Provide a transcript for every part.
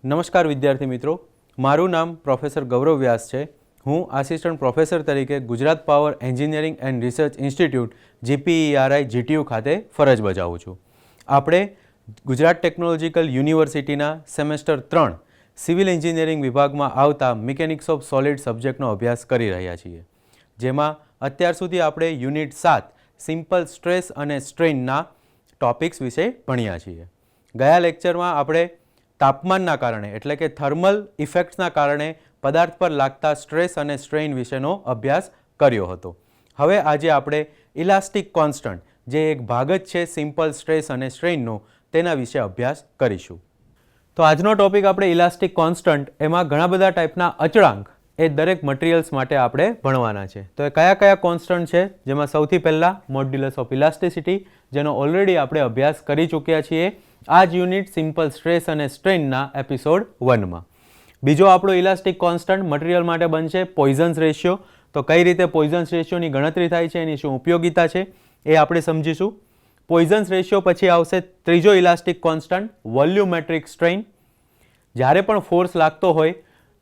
નમસ્કાર વિદ્યાર્થી મિત્રો, મારું નામ પ્રોફેસર ગૌરવ વ્યાસ છે. હું આસિસ્ટન્ટ પ્રોફેસર તરીકે Gujarat power engineering and research institute GPERI GTU ખાતે ફરજ બજાવું છું. આપણે ગુજરાત ટેકનોલોજીકલ યુનિવર્સિટીના સેમેસ્ટર 3 સિવિલ એન્જિનિયરિંગ વિભાગમાં આવતા મિકેનિક્સ ઓફ સોલિડ સબ્જેક્ટનો અભ્યાસ કરી રહ્યા છીએ, જેમાં અત્યાર સુધી આપણે યુનિટ 7 સિમ્પલ સ્ટ્રેસ અને સ્ટ્રેઇનના ટોપિક્સ વિશે ભણ્યા છીએ. ગયા લેક્ચરમાં આપણે તાપમાનના કારણે એટલે કે થર્મલ ઇફેક્ટ્સના કારણે પદાર્થ પર લાગતા સ્ટ્રેસ અને સ્ટ્રેઇન વિશેનો અભ્યાસ કર્યો હતો. હવે આજે આપણે ઇલાસ્ટિક કોન્સ્ટન્ટ, જે એક ભાગ જ છે સિમ્પલ સ્ટ્રેસ અને સ્ટ્રેઇનનો, તેના વિશે અભ્યાસ કરીશું. તો આજનો ટોપિક આપણે ઇલાસ્ટિક કોન્સ્ટન્ટ, એમાં ઘણા બધા ટાઈપના અચળાંક એ દરેક મટીરિયલ્સ માટે આપણે ભણવાના છે. તો એ કયા કયા કોન્સ્ટન્ટ છે, જેમાં સૌથી પહેલાં મોડ્યુલસ ઓફ ઇલાસ્ટિસિટી, જેનો ઓલરેડી આપણે અભ્યાસ કરી ચૂક્યા છીએ આ જ યુનિટ સિમ્પલ સ્ટ્રેસ અને સ્ટ્રેઇનના એપિસોડ 1માં. બીજો આપણો ઇલાસ્ટિક કોન્સ્ટન્ટ મટીરિયલ માટે બનશે પોઇઝન્સ રેશિયો. તો કઈ રીતે પોઇઝન્સ રેશિયોની ગણતરી થાય છે, એની શું ઉપયોગિતા છે, એ આપણે સમજીશું. પોઇઝન્સ રેશિયો પછી આવશે ત્રીજો ઇલાસ્ટિક કોન્સ્ટન્ટ વોલ્યુમેટ્રિક સ્ટ્રેઇન. જ્યારે પણ ફોર્સ લાગતો હોય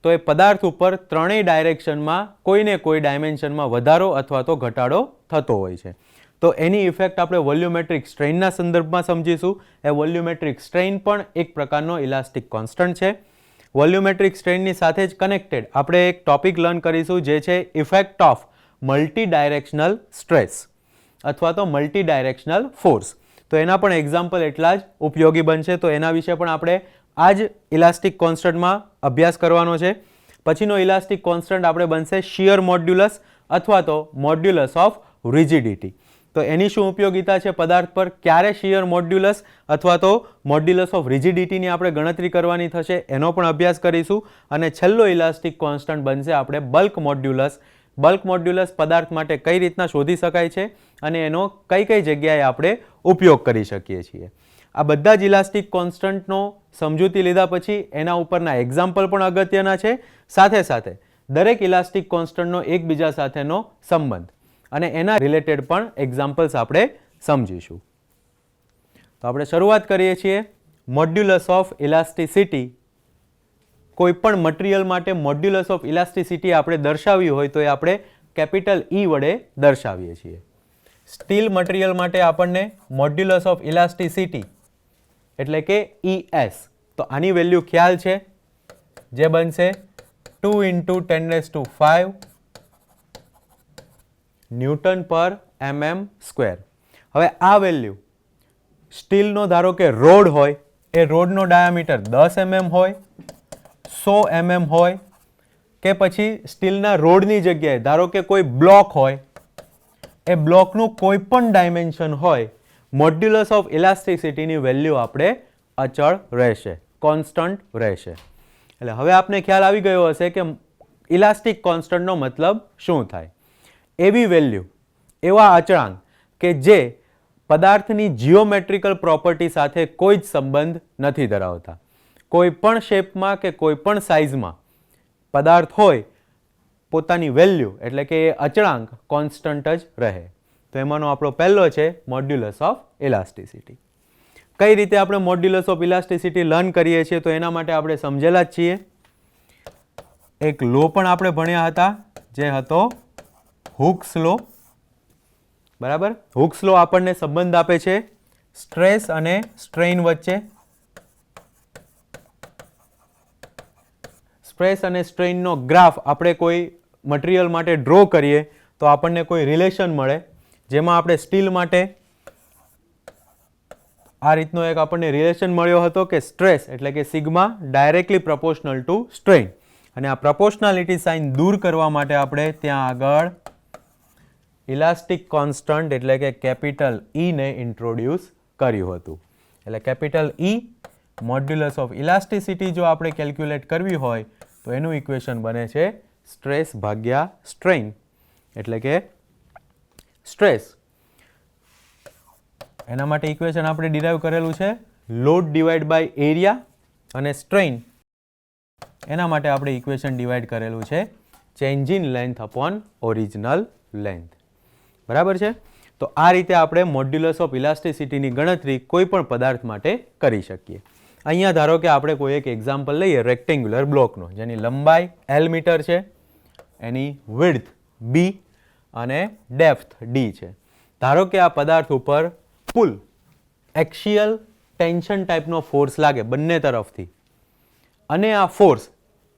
તો એ પદાર્થ ઉપર ત્રણેય ડાયરેક્શનમાં કોઈને કોઈ ડાયમેન્શનમાં વધારો અથવા તો ઘટાડો થતો હોય છે. તો એની ઇફેક્ટ આપણે વોલ્યુમેટ્રિક સ્ટ્રેઇનના સંદર્ભમાં સમજીશું. એ વોલ્યુમેટ્રિક સ્ટ્રેઇન પણ એક પ્રકારનો ઇલાસ્ટિક કોન્સ્ટન્ટ છે. વોલ્યુમેટ્રિક સ્ટ્રેઇનની સાથે જ કનેક્ટેડ આપણે એક ટોપિક લર્ન કરીશું, જે છે effect of multi directional stress અથવા તો મલ્ટી ડાયરેક્શનલ ફોર્સ. તો એના પણ એક્ઝામ્પલ એટલા જ ઉપયોગી બનશે. તો એના વિશે પણ આપણે આ જ ઇલાસ્ટિક કોન્સ્ટન્ટમાં અભ્યાસ કરવાનો છે. પછીનો ઇલાસ્ટિક કોન્સ્ટન્ટ આપણે બનશે શિયર મોડ્યુલસ અથવા તો મોડ્યુલસ ઓફ રિજિડિટી. તો એની શું ઉપયોગિતા છે પદાર્થ પર, ક્યારે શિયર મોડ્યુલસ અથવા તો મોડ્યુલસ ઓફ રિજિડિટીની આપણે ગણતરી કરવાની થશે, એનો પણ અભ્યાસ કરીશું. અને છેલ્લો ઇલાસ્ટિક કોન્સ્ટન્ટ બનશે આપણે બલ્ક મોડ્યુલસ. બલ્ક મોડ્યુલસ પદાર્થ માટે કઈ રીતના શોધી શકાય છે અને એનો કઈ કઈ જગ્યાએ આપણે ઉપયોગ કરી શકીએ છીએ. આ બધા જ ઇલાસ્ટિક કોન્સ્ટન્ટનો સમજૂતી લીધા પછી એના ઉપરના એક્ઝામ્પલ પણ અગત્યના છે. સાથે સાથે દરેક ઇલાસ્ટિક કોન્સ્ટન્ટનો એકબીજા સાથેનો સંબંધ અને એના રિલેટેડ પણ એક્ઝામ્પલ્સ આપણે સમજીશું. તો આપણે શરૂઆત કરીએ છીએ. Modulus of elasticity. કોઈ પણ મટીરિયલ માટે મોડ્યુલસ ઓફ ઇલાસ્ટિસિટી આપણે દર્શાવવી હોય તો એ આપણે કેપિટલ E વડે દર્શાવીએ છીએ. સ્ટીલ મટીરિયલ માટે આપણને મોડ્યુલસ ઓફ ઇલાસ્ટિસિટી એટલે કે ES, તો આની વેલ્યુ ખ્યાલ છે, જે બનશે 2 × 10⁵ ન્યૂટન પર mm². હવે આ વેલ્યુ સ્ટીલનો ધારો કે રોડ હોય, એ રોડનો ડાયામીટર 10 mm હોય, 100 mm હોય, કે પછી સ્ટીલના રોડની જગ્યાએ ધારો કે કોઈ બ્લોક હોય, એ બ્લોકનું કોઈ પણ ડાયમેન્શન હોય, મોડ્યુલસ ઓફ ઇલાસ્ટિસિટીની વેલ્યુ આપણે અચળ રહેશે, કોન્સ્ટન્ટ રહેશે. એટલે હવે આપને ખ્યાલ આવી ગયો હશે કે ઇલાસ્ટિક કોન્સ્ટન્ટનો મતલબ શું થાય. એવી વેલ્યુ, એવા અચળાંક કે જે પદાર્થની જીઓમેટ્રિકલ પ્રોપર્ટી સાથે કોઈ જ સંબંધ નથી ધરાવતા. કોઈ પણ શેપમાં કે કોઈ પણ સાઇઝમાં પદાર્થ હોય, પોતાની વેલ્યુ એટલે કે એ અચળાંક કોન્સ્ટન્ટ જ રહે. તો એમાંનો આપણો પહેલો છે મોડ્યુલસ ઓફ ઇલાસ્ટિસિટી. કઈ રીતે આપણે મોડ્યુલસ ઓફ ઇલાસ્ટિસિટી લર્ન કરીએ છીએ, તો એના માટે આપણે સમજેલા જ છીએ. એક લો પણ આપણે ભણ્યા હતા, જે હતો હુક્સ લો. બરાબર. હુક્સ લો આપણને સંબંધ આપે છે સ્ટ્રેસ અને સ્ટ્રેઇન વચ્ચે. સ્ટ્રેસ અને સ્ટ્રેઇનનો ગ્રાફ આપણે કોઈ મટીરિયલ માટે ડ્રો કરીએ તો આપણને કોઈ રિલેશન મળે, જેમાં આપણે સ્ટીલ માટે આ રીતનો એક આપણને રિલેશન મળ્યો હતો કે સ્ટ્રેસ એટલે કે sigma directly proportional two strain. અને આ પ્રપોર્શનાલિટી સાઇન દૂર કરવા માટે આપણે ત્યાં આગળ ઇલાસ્ટિક કોન્સ્ટન્ટ એટલે કે કેપિટલ E ને ઇન્ટ્રોડ્યુસ કર્યું હતું. એટલે capital E modulus of elasticity જો આપણે કેલ્ક્યુલેટ કરવી હોય તો એનું ઇક્વેશન બને છે સ્ટ્રેસ ભાગ્યા સ્ટ્રેઇન. એટલે કે સ્ટ્રેસ, એના માટે ઇક્વેશન આપણે ડિરાઈવ કરેલું છે લોડ ડિવાઈડ બાય એરિયા, અને સ્ટ્રેઇન એના માટે આપણે ઇક્વેશન ડિવાઈડ કરેલું છે change in length upon original length. બરાબર છે. તો આ રીતે આપણે મોડ્યુલસ ઓફ ઇલાસ્ટિસિટીની ગણતરી કોઈ પણ પદાર્થ માટે કરી શકીએ. અહીંયા ધારો કે આપણે કોઈ એક એક્ઝામ્પલ લઈએ રેક્ટેન્ગ્યુલર બ્લોકનો, જેની લંબાઈ L મીટર છે, એની વિડ્થ B અને ડેપ્થ D છે. ધારો કે આ પદાર્થ ઉપર પુલ એક્સિયલ ટેન્શન ટાઈપનો ફોર્સ લાગે બંને તરફથી, અને આ ફોર્સ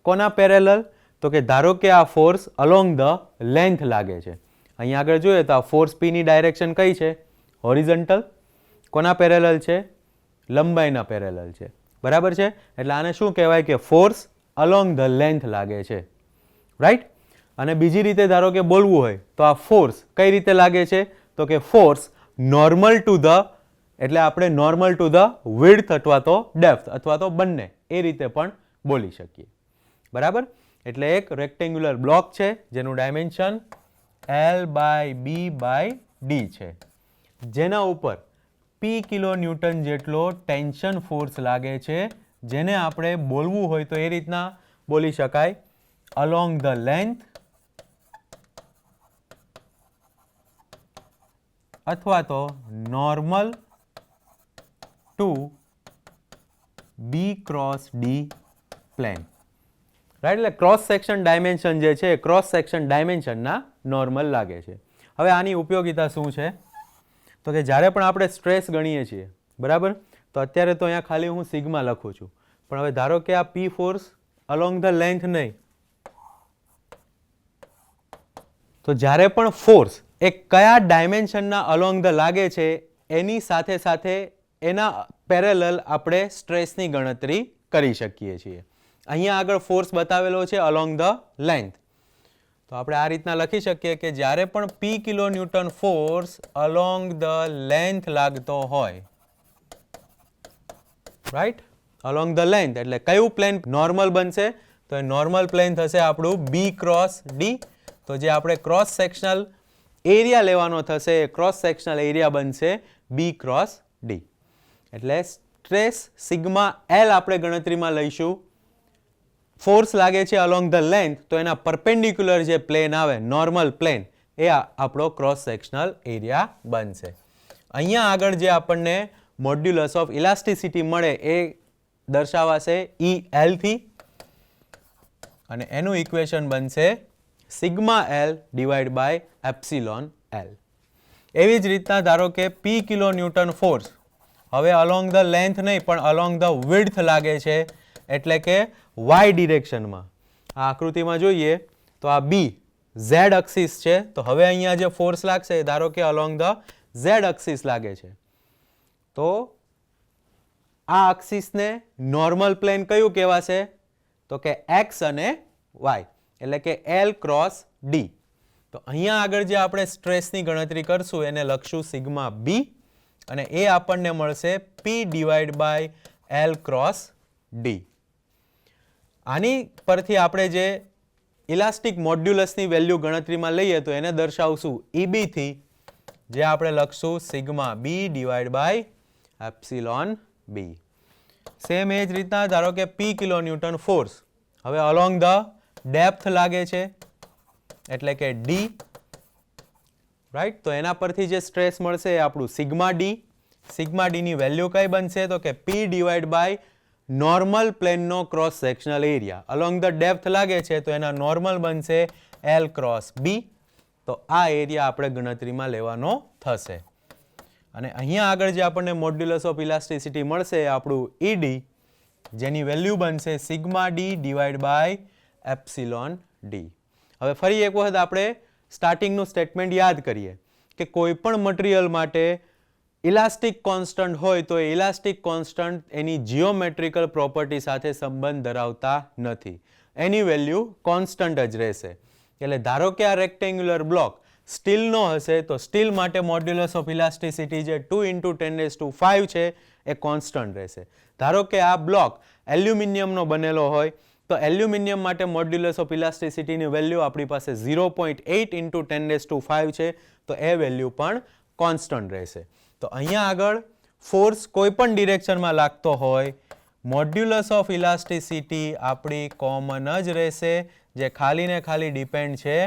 કોના પેરેલલ? તો કે ધારો કે આ ફોર્સ અલોંગ ધ લેન્થ લાગે છે. અહીંયા આગળ જોઈએ તો આ ફોર્સ P ની ડાયરેક્શન કઈ છે? હોરિઝોન્ટલ. કોના પેરેલલ છે? લંબાઈના પેરેલલ છે. બરાબર છે? એટલે આને શું કહેવાય કે ફોર્સ અલોંગ ધ લેન્થ લાગે છે. રાઈટ? અને બીજી રીતે ધારો કે બોલવું હોય તો આ ફોર્સ કઈ રીતે લાગે છે? તો કે ફોર્સ નોર્મલ ટુ ધ, એટલે આપણે નોર્મલ ટુ ધ વિડ્થ અથવા તો ડેપ્થ અથવા તો બંને એ રીતે પણ બોલી શકીએ. બરાબર? એટલે એક રેક્ટેન્ગ્યુલર બ્લોક છે જેનું ડાયમેન્શન L/B/D છે, જેના ઉપર P કિલો ન્યૂટન જેટલો ટેન્શન ફોર્સ લાગે છે, જેને આપણે બોલવું હોય તો એ રીતના બોલી શકાય અલોંગ ધ લેન્થ અથવા તો normal to B cross D plane. Right? એટલે ક્રોસ સેક્શન ડાયમેન્શન જે છે એ ક્રોસ સેક્શન ડાયમેન્શનના નોર્મલ લાગે છે. હવે આની ઉપયોગિતા શું છે? તો કે જ્યારે પણ આપણે સ્ટ્રેસ ગણીએ છીએ, બરાબર, તો અત્યારે તો અહીંયા ખાલી હું સિગ્મા લખું છું, પણ હવે ધારો કે આ P force along the length નહીં, તો જ્યારે પણ ફોર્સ એ કયા ડાયમેન્શનના અલોંગ ધ લાગે છે એની સાથે સાથે એના પેરેલલ આપણે સ્ટ્રેસની ગણતરી કરી શકીએ છીએ. અહીંયા આગળ ફોર્સ બતાવેલો છે અલોંગ ધ લેન્થ, તો આપણે આ રીતના લખી શકીએ કે જ્યારે પણ P kilo newton force along the length લાગતો હોય, રાઈટ, અલોંગ ધ લેન્થ, એટલે કયું પ્લેન નોર્મલ બનશે? તો એ નોર્મલ પ્લેન થશે આપણું B ક્રોસ D. તો જે આપણે ક્રોસ સેક્શનલ એરિયા લેવાનો થશે એ ક્રોસ સેક્શનલ એરિયા બનશે B ક્રોસ D. એટલે સ્ટ્રેસ સિગ્મા L આપણે ગણતરીમાં લઈશું. ફોર્સ લાગે છે અલોંગ ધ લેન્થ, તો એના પરપેન્ડિક્યુલર જે પ્લેન આવે નોર્મલ પ્લેન, એ આપણો ક્રોસ સેક્શનલ એરિયા બનશે. અહીંયા આગળ જે આપણને મોડ્યુલસ ઓફ ઇલાસ્ટિસિટી મળે એ દર્શાવાશે EL થી, અને એનું ઇક્વેશન બનશે sigma L divide by epsilon L. એવી જ રીતના ધારો કે P કિલો ન્યૂટન ફોર્સ હવે અલોંગ ધ લેન્થ નહીં પણ અલોંગ ધ વિડ્થ લાગે છે, એટલે કે y ડિરેક્શનમાં. આ આકૃતિમાં જોઈએ તો આ B Z અક્સિસ છે, તો હવે અહીંયા જે ફોર્સ લાગશે ધારો કે અલોંગ ધ Z અક્સિસ લાગે છે, તો આ અક્સિસને નોર્મલ પ્લેન કયું કહેવાશે? તો કે x અને y, એટલે કે L ક્રોસ D. તો અહીંયા આગળ જે આપણે સ્ટ્રેસની ગણતરી કરશું એને લખશું સિગ્મા B, અને એ આપણને મળશે P divide by L cross D. આની પરથી આપણે જે ઇલાસ્ટિક મોડ્યુલસની વેલ્યુ ગણતરીમાં લઈએ તો એને દર્શાવશું EB થી, જે આપણે લખશું sigma B divide by epsilon B. Same એ જ રીતના ધારો કે P કિલો ન્યૂટન ફોર્સ હવે અલોંગ ધ ડેપ્થ લાગે છે, એટલે કે D, રાઈટ, તો એના પરથી જે સ્ટ્રેસ મળશે એ આપણું સિગ્મા D. સિગ્મા D ની વેલ્યુ કઈ બનશે? તો કે P ડિવાઈડ બાય નોર્મલ પ્લેનનો cross sectional area. Along the depth લાગે છે તો એના નોર્મલ બનશે L ક્રોસ B. તો આ એરિયા આપણે ગણતરીમાં લેવાનો થશે. અને અહીંયા આગળ જે આપણને મોડ્યુલસ ઓફ ઇલાસ્ટિસિટી મળશે એ આપણું ED, જેની વેલ્યુ બનશે sigma D divide by epsilon D. હવે ફરી એક વખત આપણે સ્ટાર્ટિંગનું સ્ટેટમેન્ટ યાદ કરીએ કે કોઈ પણ મટીરિયલ માટે ઇલાસ્ટિક કોન્સ્ટન્ટ હોય તો એ ઇલાસ્ટિક કોન્સ્ટન્ટ એની જીઓમેટ્રિકલ પ્રોપર્ટી સાથે સંબંધ ધરાવતા નથી, એની વેલ્યુ કોન્સ્ટન્ટ જ રહેશે. એટલે ધારો કે આ રેક્ટેન્ગ્યુલર બ્લોક સ્ટીલનો હશે તો સ્ટીલ માટે મોડ્યુલસ ઓફ ઇલાસ્ટિસિટી જે 2 × 10⁵ છે એ કોન્સ્ટન્ટ રહેશે. ધારો કે આ બ્લોક એલ્યુમિનિયમનો બનેલો હોય તો એલ્યુમિનિયમ માટે મોડ્યુલસ ઓફ ઇલાસ્ટિસિટીની વેલ્યુ આપણી પાસે 0.8 × 10⁵ છે, તો એ વેલ્યુ પણ કોન્સ્ટન્ટ રહેશે. તો અહીંયા આગળ ફોર્સ કોઈ પણ ડિરેક્શનમાં લાગતો હોય, મોડ્યુલસ ઓફ ઇલાસ્ટિસિટી આપણી કોમન જ રહેશે, જે ખાલી ને ખાલી ડિપેન્ડ છે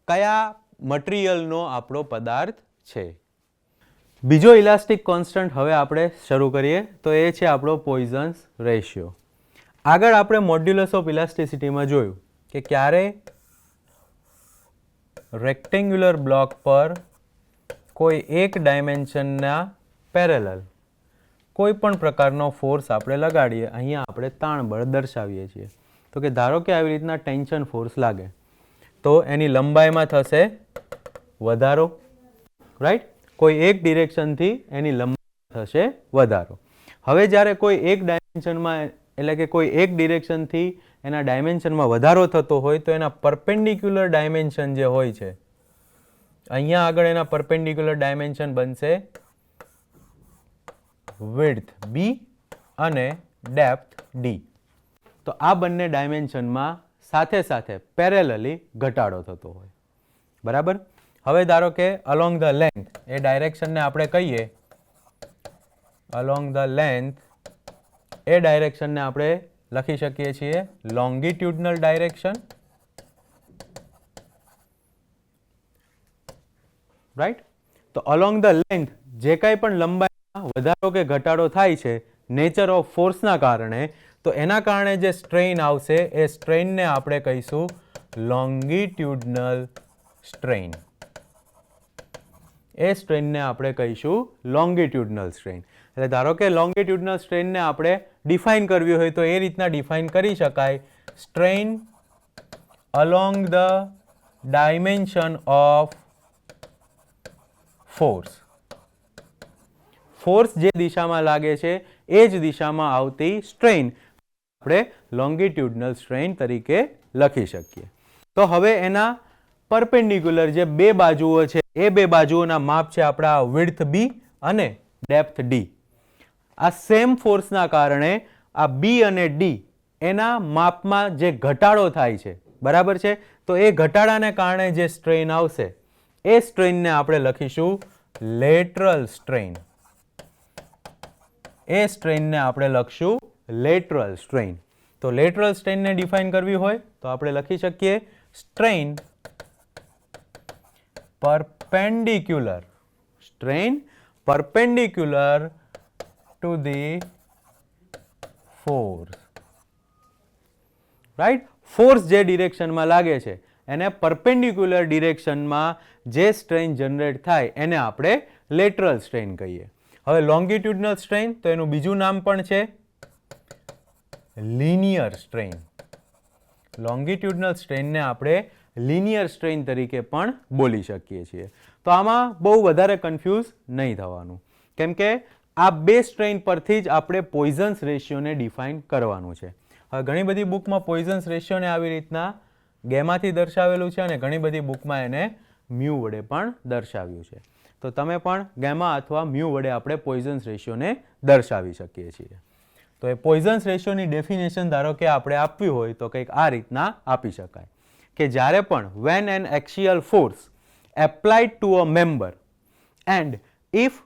કયા મટીરિયલનો આપણો પદાર્થ છે. બીજો ઇલાસ્ટિક કોન્સ્ટન્ટ હવે આપણે શરૂ કરીએ તો એ છે આપણો પોઈઝન્સ રેશિયો. આગળ આપણે મોડ્યુલસ ઓફ ઇલાસ્ટિસિટીમાં જોયું કે ક્યારે રેક્ટેન્ગ્યુલર બ્લોક પર કોઈ એક ડાયમેન્શનના પેરેલલ કોઈ પણ પ્રકારનો ફોર્સ આપણે લગાડીએ, અહીંયા આપણે તાણ બળ દર્શાવીએ છીએ. તો કે ધારો કે આવી રીતના ટેન્શન ફોર્સ લાગે તો એની લંબાઈમાં થશે વધારો, રાઈટ. કોઈ એક ડિરેક્શનથી એની લંબાઈ થશે વધારો. હવે જ્યારે કોઈ એક ડાયમેન્શનમાં એટલે કે કોઈ એક ડિરેક્શનથી એના ડાયમેન્શનમાં વધારો થતો હોય તો એના પરપેન્ડિક્યુલર ડાયમેન્શન જે હોય છે, અહીંયા આગળ એના પરપેન્ડિક્યુલર ડાયમેન્શન બનશે વિડ્થ b અને ડેપ્થ d. તો આ બંને ડાયમેન્શનમાં સાથે સાથે પેરેલલી ઘટાડો થતો હોય, બરાબર. હવે ધારો કે અલોંગ ધ લેન્થ, એ ડાયરેક્શનને આપણે કહીએ અલોંગ ધ લેન્થ, એ ડાયરેક્શનને આપણે લખી શકીએ છીએ લોંગિટ્યુડનલ ડાયરેક્શન, રાઈટ. તો અલોંગ ધ લેન્થ જે કાંઈ પણ લંબાઈમાં વધારો કે ઘટાડો થાય છે નેચર ઓફ ફોર્સના કારણે, તો એના કારણે જે સ્ટ્રેઇન આવશે એ સ્ટ્રેઇનને આપણે કહીશું લોંગિટ્યુડનલ સ્ટ્રેઇન. એ સ્ટ્રેઇનને આપણે કહીશું લોંગિટ્યુડનલ સ્ટ્રેઇન. એટલે ધારો કે લોંગિટ્યુડનલ સ્ટ્રેઇનને આપણે ડિફાઇન કરવી હોય તો એ રીતના ડિફાઇન કરી શકાય, strain along the dimension of force. Force જે દિશામાં લાગે છે એ જ દિશામાં આવતી સ્ટ્રેઇન આપણે લોંગિટ્યુડનલ સ્ટ્રેઇન તરીકે લખી શકીએ. તો હવે એના પરપેન્ડિક્યુલર જે બે બાજુઓ છે એ બે બાજુઓના માપ છે આપણા વિડ્થ b અને ડેપ્થ d. આ સેમ ફોર્સના કારણે આ b અને d એના માપમાં જે ઘટાડો થાય છે, બરાબર છે. તો એ ઘટાડાને કારણે જે સ્ટ્રેઇન આવશે એ સ્ટ્રેઇનને આપણે લખીશું લેટરલ સ્ટ્રેઇન. એ સ્ટ્રેઇનને આપણે લખશું લેટરલ સ્ટ્રેઇન. તો લેટરલ સ્ટ્રેઇનને ડિફાઇન કરવી હોય તો આપણે લખી શકીએ strain perpendicular, strain perpendicular to the force, right. Force જે ડિરેક્શનમાં લાગે છે એને પરપેન્ડિક્યુલર ડિરેક્શનમાં જે સ્ટ્રેઇન જનરેટ થાય એને આપણે લેટરલ સ્ટ્રેઇન કહીએ. હવે લોંગિટ્યુડનલ સ્ટ્રેઇન, તો એનું બીજું નામ પણ છે લિનિયર સ્ટ્રેઇન. લોંગિટ્યુડનલ સ્ટ્રેઇનને આપણે લિનિયર સ્ટ્રેઇન તરીકે પણ બોલી શકીએ છીએ. તો આમાં બહુ વધારે કન્ફ્યુઝ નહીં થવાનું, કેમ કે આ બે સ્ટ્રેઇન પરથી જ આપણે પોઈઝન્સ રેશિયોને ડિફાઇન કરવાનું છે. હવે ઘણી બધી બુકમાં પોઈઝન્સ રેશિયોને આવી રીતના ગેમાથી દર્શાવેલું છે અને ઘણી બધી બુકમાં એને મ્યુ વડે પણ દર્શાવ્યું છે. તો તમે પણ ગેમા અથવા મ્યુ વડે આપણે પોઈઝન્સ રેશિયોને દર્શાવી શકીએ છીએ. તો એ પોઈઝન્સ રેશિયોની ડેફિનેશન ધારો કે આપણે આપવી હોય તો કંઈક આ રીતના આપી શકાય કે જ્યારે પણ when an axial force applied to a member and if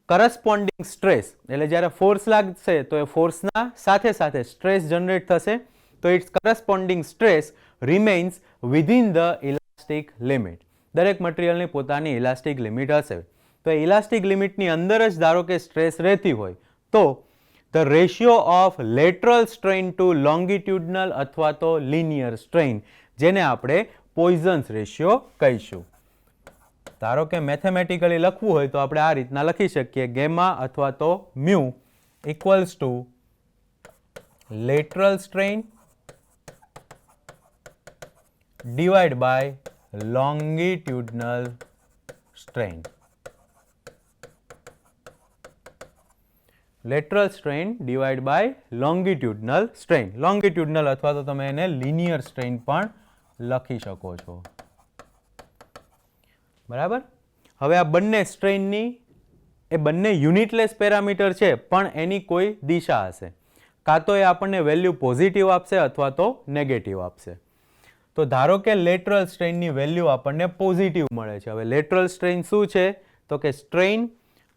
corresponding stress, એટલે જ્યારે ફોર્સ લાગશે તો એ ફોર્સના સાથે સાથે સ્ટ્રેસ જનરેટ થશે, તો it's corresponding stress remains within the elastic limit. દરેક મટીરિયલની પોતાની ઇલાસ્ટિક લિમિટ હશે. તો એ ઇલાસ્ટિક લિમિટની અંદર જ ધારો કે સ્ટ્રેસ રહેતી હોય તો the ratio of lateral strain to longitudinal અથવા તો linear strain, જેને આપણે પોઈઝન્સ રેશિયો કહીશું. ધારો કે મેથેમેટિકલી લખવું હોય તો આપણે આ રીતના લખી શકીએ ગેમા અથવા તો mu equals to lateral strain divide by longitudinal strain. Lateral strain divide by longitudinal strain. Longitudinal અથવા તો તમે એને લિનિયર સ્ટ્રેઇન પણ લખી શકો છો, બરાબર. હવે આ બંને સ્ટ્રેઇનની એ બંને યુનિટલેસ પેરામીટર છે પણ એની કોઈ દિશા હશે, કાં તો એ આપણને વેલ્યુ પોઝિટિવ આપશે અથવા તો નેગેટિવ આપશે. તો ધારો કે લેટરલ સ્ટ્રેઇનની વેલ્યુ આપણને પોઝિટિવ મળે છે. હવે લેટરલ સ્ટ્રેઇન શું છે તો કે strain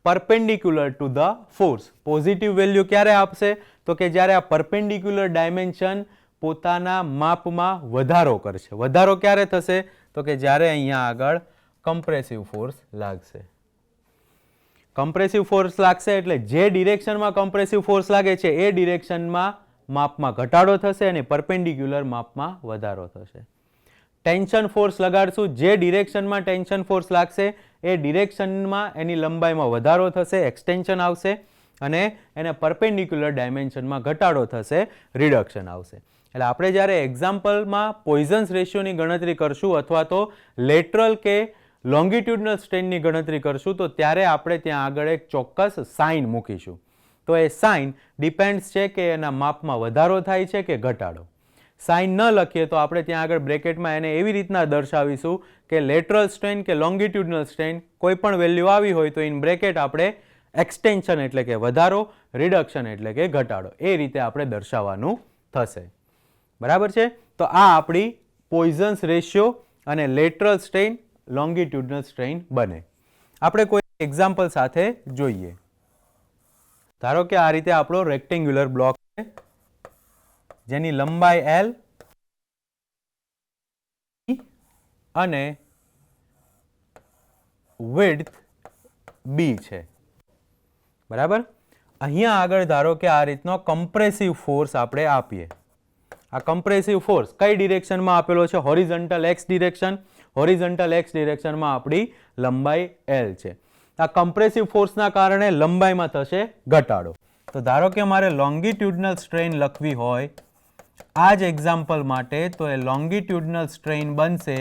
perpendicular to the force. Positive value ક્યારે આપશે તો કે જ્યારે આ પરપેન્ડિક્યુલર ડાયમેન્શન પોતાના માપમાં વધારો કરશે. વધારો ક્યારે થશે તો કે જ્યારે અહીંયા આગળ કમ્પ્રેસિવ ફોર્સ લાગશે. કમ્પ્રેસિવ ફોર્સ લાગશે એટલે જે ડિરેક્શનમાં કમ્પ્રેસિવ ફોર્સ લાગે છે એ ડિરેક્શનમાં માપમાં ઘટાડો થશે અને પરપેન્ડિક્યુલર માપમાં વધારો થશે. ટેન્શન ફોર્સ લગાડશું, જે ડિરેક્શનમાં ટેન્શન ફોર્સ લાગશે એ ડિરેક્શનમાં એની લંબાઈમાં વધારો થશે, એક્સટેન્શન આવશે, અને એને પરપેન્ડિક્યુલર ડાયમેન્શનમાં ઘટાડો થશે, રિડક્શન આવશે. એટલે આપણે જ્યારે એક્ઝામ્પલમાં પોઈઝન્સ રેશિયોની ગણતરી કરશું અથવા તો લેટરલ કે લોંગિટ્યુડનલ સ્ટ્રેનની ગણતરી કરશું તો ત્યારે આપણે ત્યાં આગળ એક ચોક્કસ સાઇન મૂકીશું. તો એ સાઇન ડિપેન્ડ્સ છે કે એના માપમાં વધારો થાય છે કે ઘટાડો. સાઇન ન લખીએ તો આપણે ત્યાં આગળ બ્રેકેટમાં એને એવી રીતના દર્શાવીશું કે લેટરલ સ્ટ્રેન કે લોંગિટ્યુડનલ સ્ટ્રેન કોઈ પણ વેલ્યુ આવી હોય તો ઇન બ્રેકેટ આપણે એક્સટેન્શન એટલે કે વધારો, રિડક્શન એટલે કે ઘટાડો, એ રીતે આપણે દર્શાવવાનું થશે. બરાબર છે? તો આ આપણી પોઈઝન્સ રેશિયો અને લેટરલ સ્ટ્રેન, લોંગિટ્યુડનલ સ્ટ્રેન બને. આપણે કોઈ એક્ઝામ્પલ સાથે જોઈએ. ધારો કે આ રીતે આપણો રેક્ટેન્ગ્યુલર બ્લોક છે જેની લંબાઈ L અને width B છે. બરાબર? અહીંયા આગળ ધારો કે આ રીતનો કમ્પ્રેસિવ ફોર્સ આપણે આપીએ. આ કમ્પ્રેસિવ ફોર્સ કઈ ડિરેક્શનમાં આપેલો છે? Horizontal X direction. Horizontal X ડિરેક્શનમાં આપણી લંબાઈ L છે. આ કમ્પ્રેસિવ ફોર્સના કારણે લંબાઈમાં થશે ઘટાડો. તો ધારો કે મારે લોંગિટ્યુડનલ સ્ટ્રેન લખવી હોય આ જ એક્ઝામ્પલ માટે, તો એ લોંગિટ્યુડનલ સ્ટ્રેન બનશે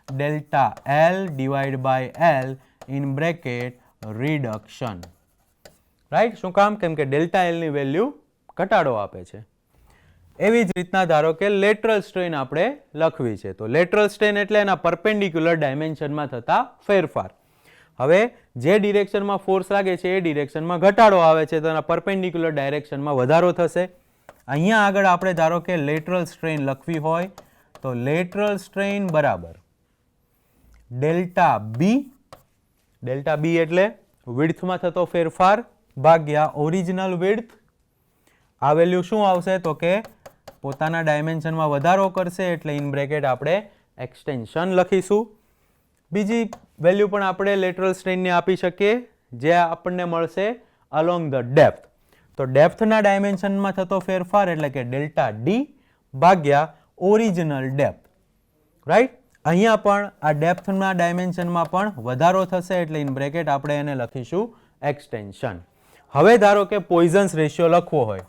delta L divide by L in bracket reduction. Right? શું કામ? કેમ કે ડેલ્ટા L ની વેલ્યુ ઘટાડો આપે છે. એવી જ રીતના ધારો કે લેટરલ સ્ટ્રેન આપણે લખવી છે, તો લેટરલ સ્ટ્રેન એટલે એના પરપેન્ડિક્યુલર ડાયમેન્શનમાં થતા ફેરફાર. હવે જે ડિરેક્શનમાં ફોર્સ લાગે છે એ ડિરેક્શનમાં ઘટાડો આવે છે તો એના પરપેન્ડિક્યુલર ડાયરેક્શનમાં વધારો થશે. અહીંયા આગળ આપણે ધારો કે લેટરલ સ્ટ્રેન લખવી હોય તો લેટરલ સ્ટ્રેન બરાબર ડેલ્ટા બી. ડેલ્ટા બી એટલે વિડ્થમાં થતો ફેરફાર ભાગ્યા ઓરિજિનલ વિડ્થ. આ વેલ્યુ શું આવશે? તો કે પોતાના ડાયમેન્શનમાં વધારો કરશે એટલે ઇન બ્રેકેટ આપણે એક્સટેન્શન લખીશું. બીજી વેલ્યુ પણ આપણે લેટરલ સ્ટ્રેનને આપી શકીએ જે આપણને મળશે અલોંગ ધ ડેપ્થ. તો ડેપ્થના ડાયમેન્શનમાં થતો ફેરફાર એટલે કે ડેલ્ટા ડી ભાગ્યા ઓરિજિનલ ડેપ્થ. રાઈટ? અહીંયા પણ આ ડેપ્થના ડાયમેન્શનમાં પણ વધારો થશે એટલે ઇન બ્રેકેટ આપણે એને લખીશું એક્સટેન્શન. હવે ધારો કે પોઈઝન્સ રેશિયો લખવો હોય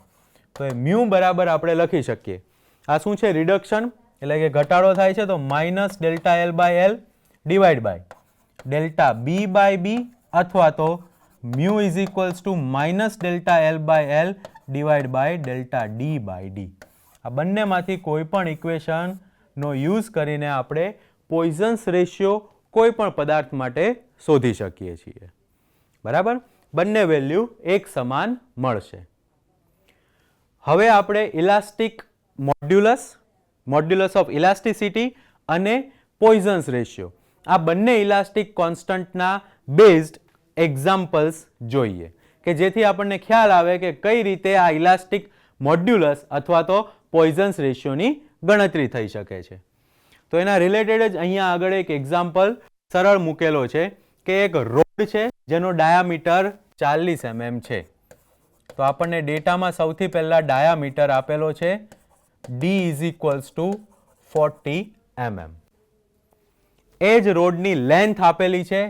તો એ મ્યુ બરાબર આપણે લખી શકીએ. આ શું છે? રિડક્શન એટલે કે ઘટાડો થાય છે, તો minus delta L by L divide by delta B by B અથવા તો mu is equals to minus delta L by L divide by delta D by D. આ બંનેમાંથી કોઈ પણ ઇક્વેશનનો યુઝ કરીને આપણે પોઈઝન્સ રેશિયો કોઈ પણ પદાર્થ માટે શોધી શકીએ છીએ. બરાબર? બંને વેલ્યુ એક સમાન મળશે. હવે આપણે elastic modulus, modulus of elasticity અને પોઈઝન્સ રેશિયો, આ બંને ઇલાસ્ટિક કોન્સ્ટન્ટના બેઝડ એક્ઝામ્પલ્સ જોઈએ કે જેથી આપણને ખ્યાલ આવે કે કઈ રીતે આ ઇલાસ્ટિક મોડ્યુલસ અથવા તો પોઈઝન્સ રેશિયોની ગણતરી થઈ શકે છે. તો એના રિલેટેડ જ અહીંયા આગળ એક એક્ઝામ્પલ સરળ મૂકેલો છે કે એક રોડ છે જેનો ડાયામીટર 40 mm છે. તો આપણને ડેટામાં સૌથી પહેલા ડાયામીટર આપેલો છે D is equals two 40 mm. એ જ રોડની લેન્થ આપેલી છે,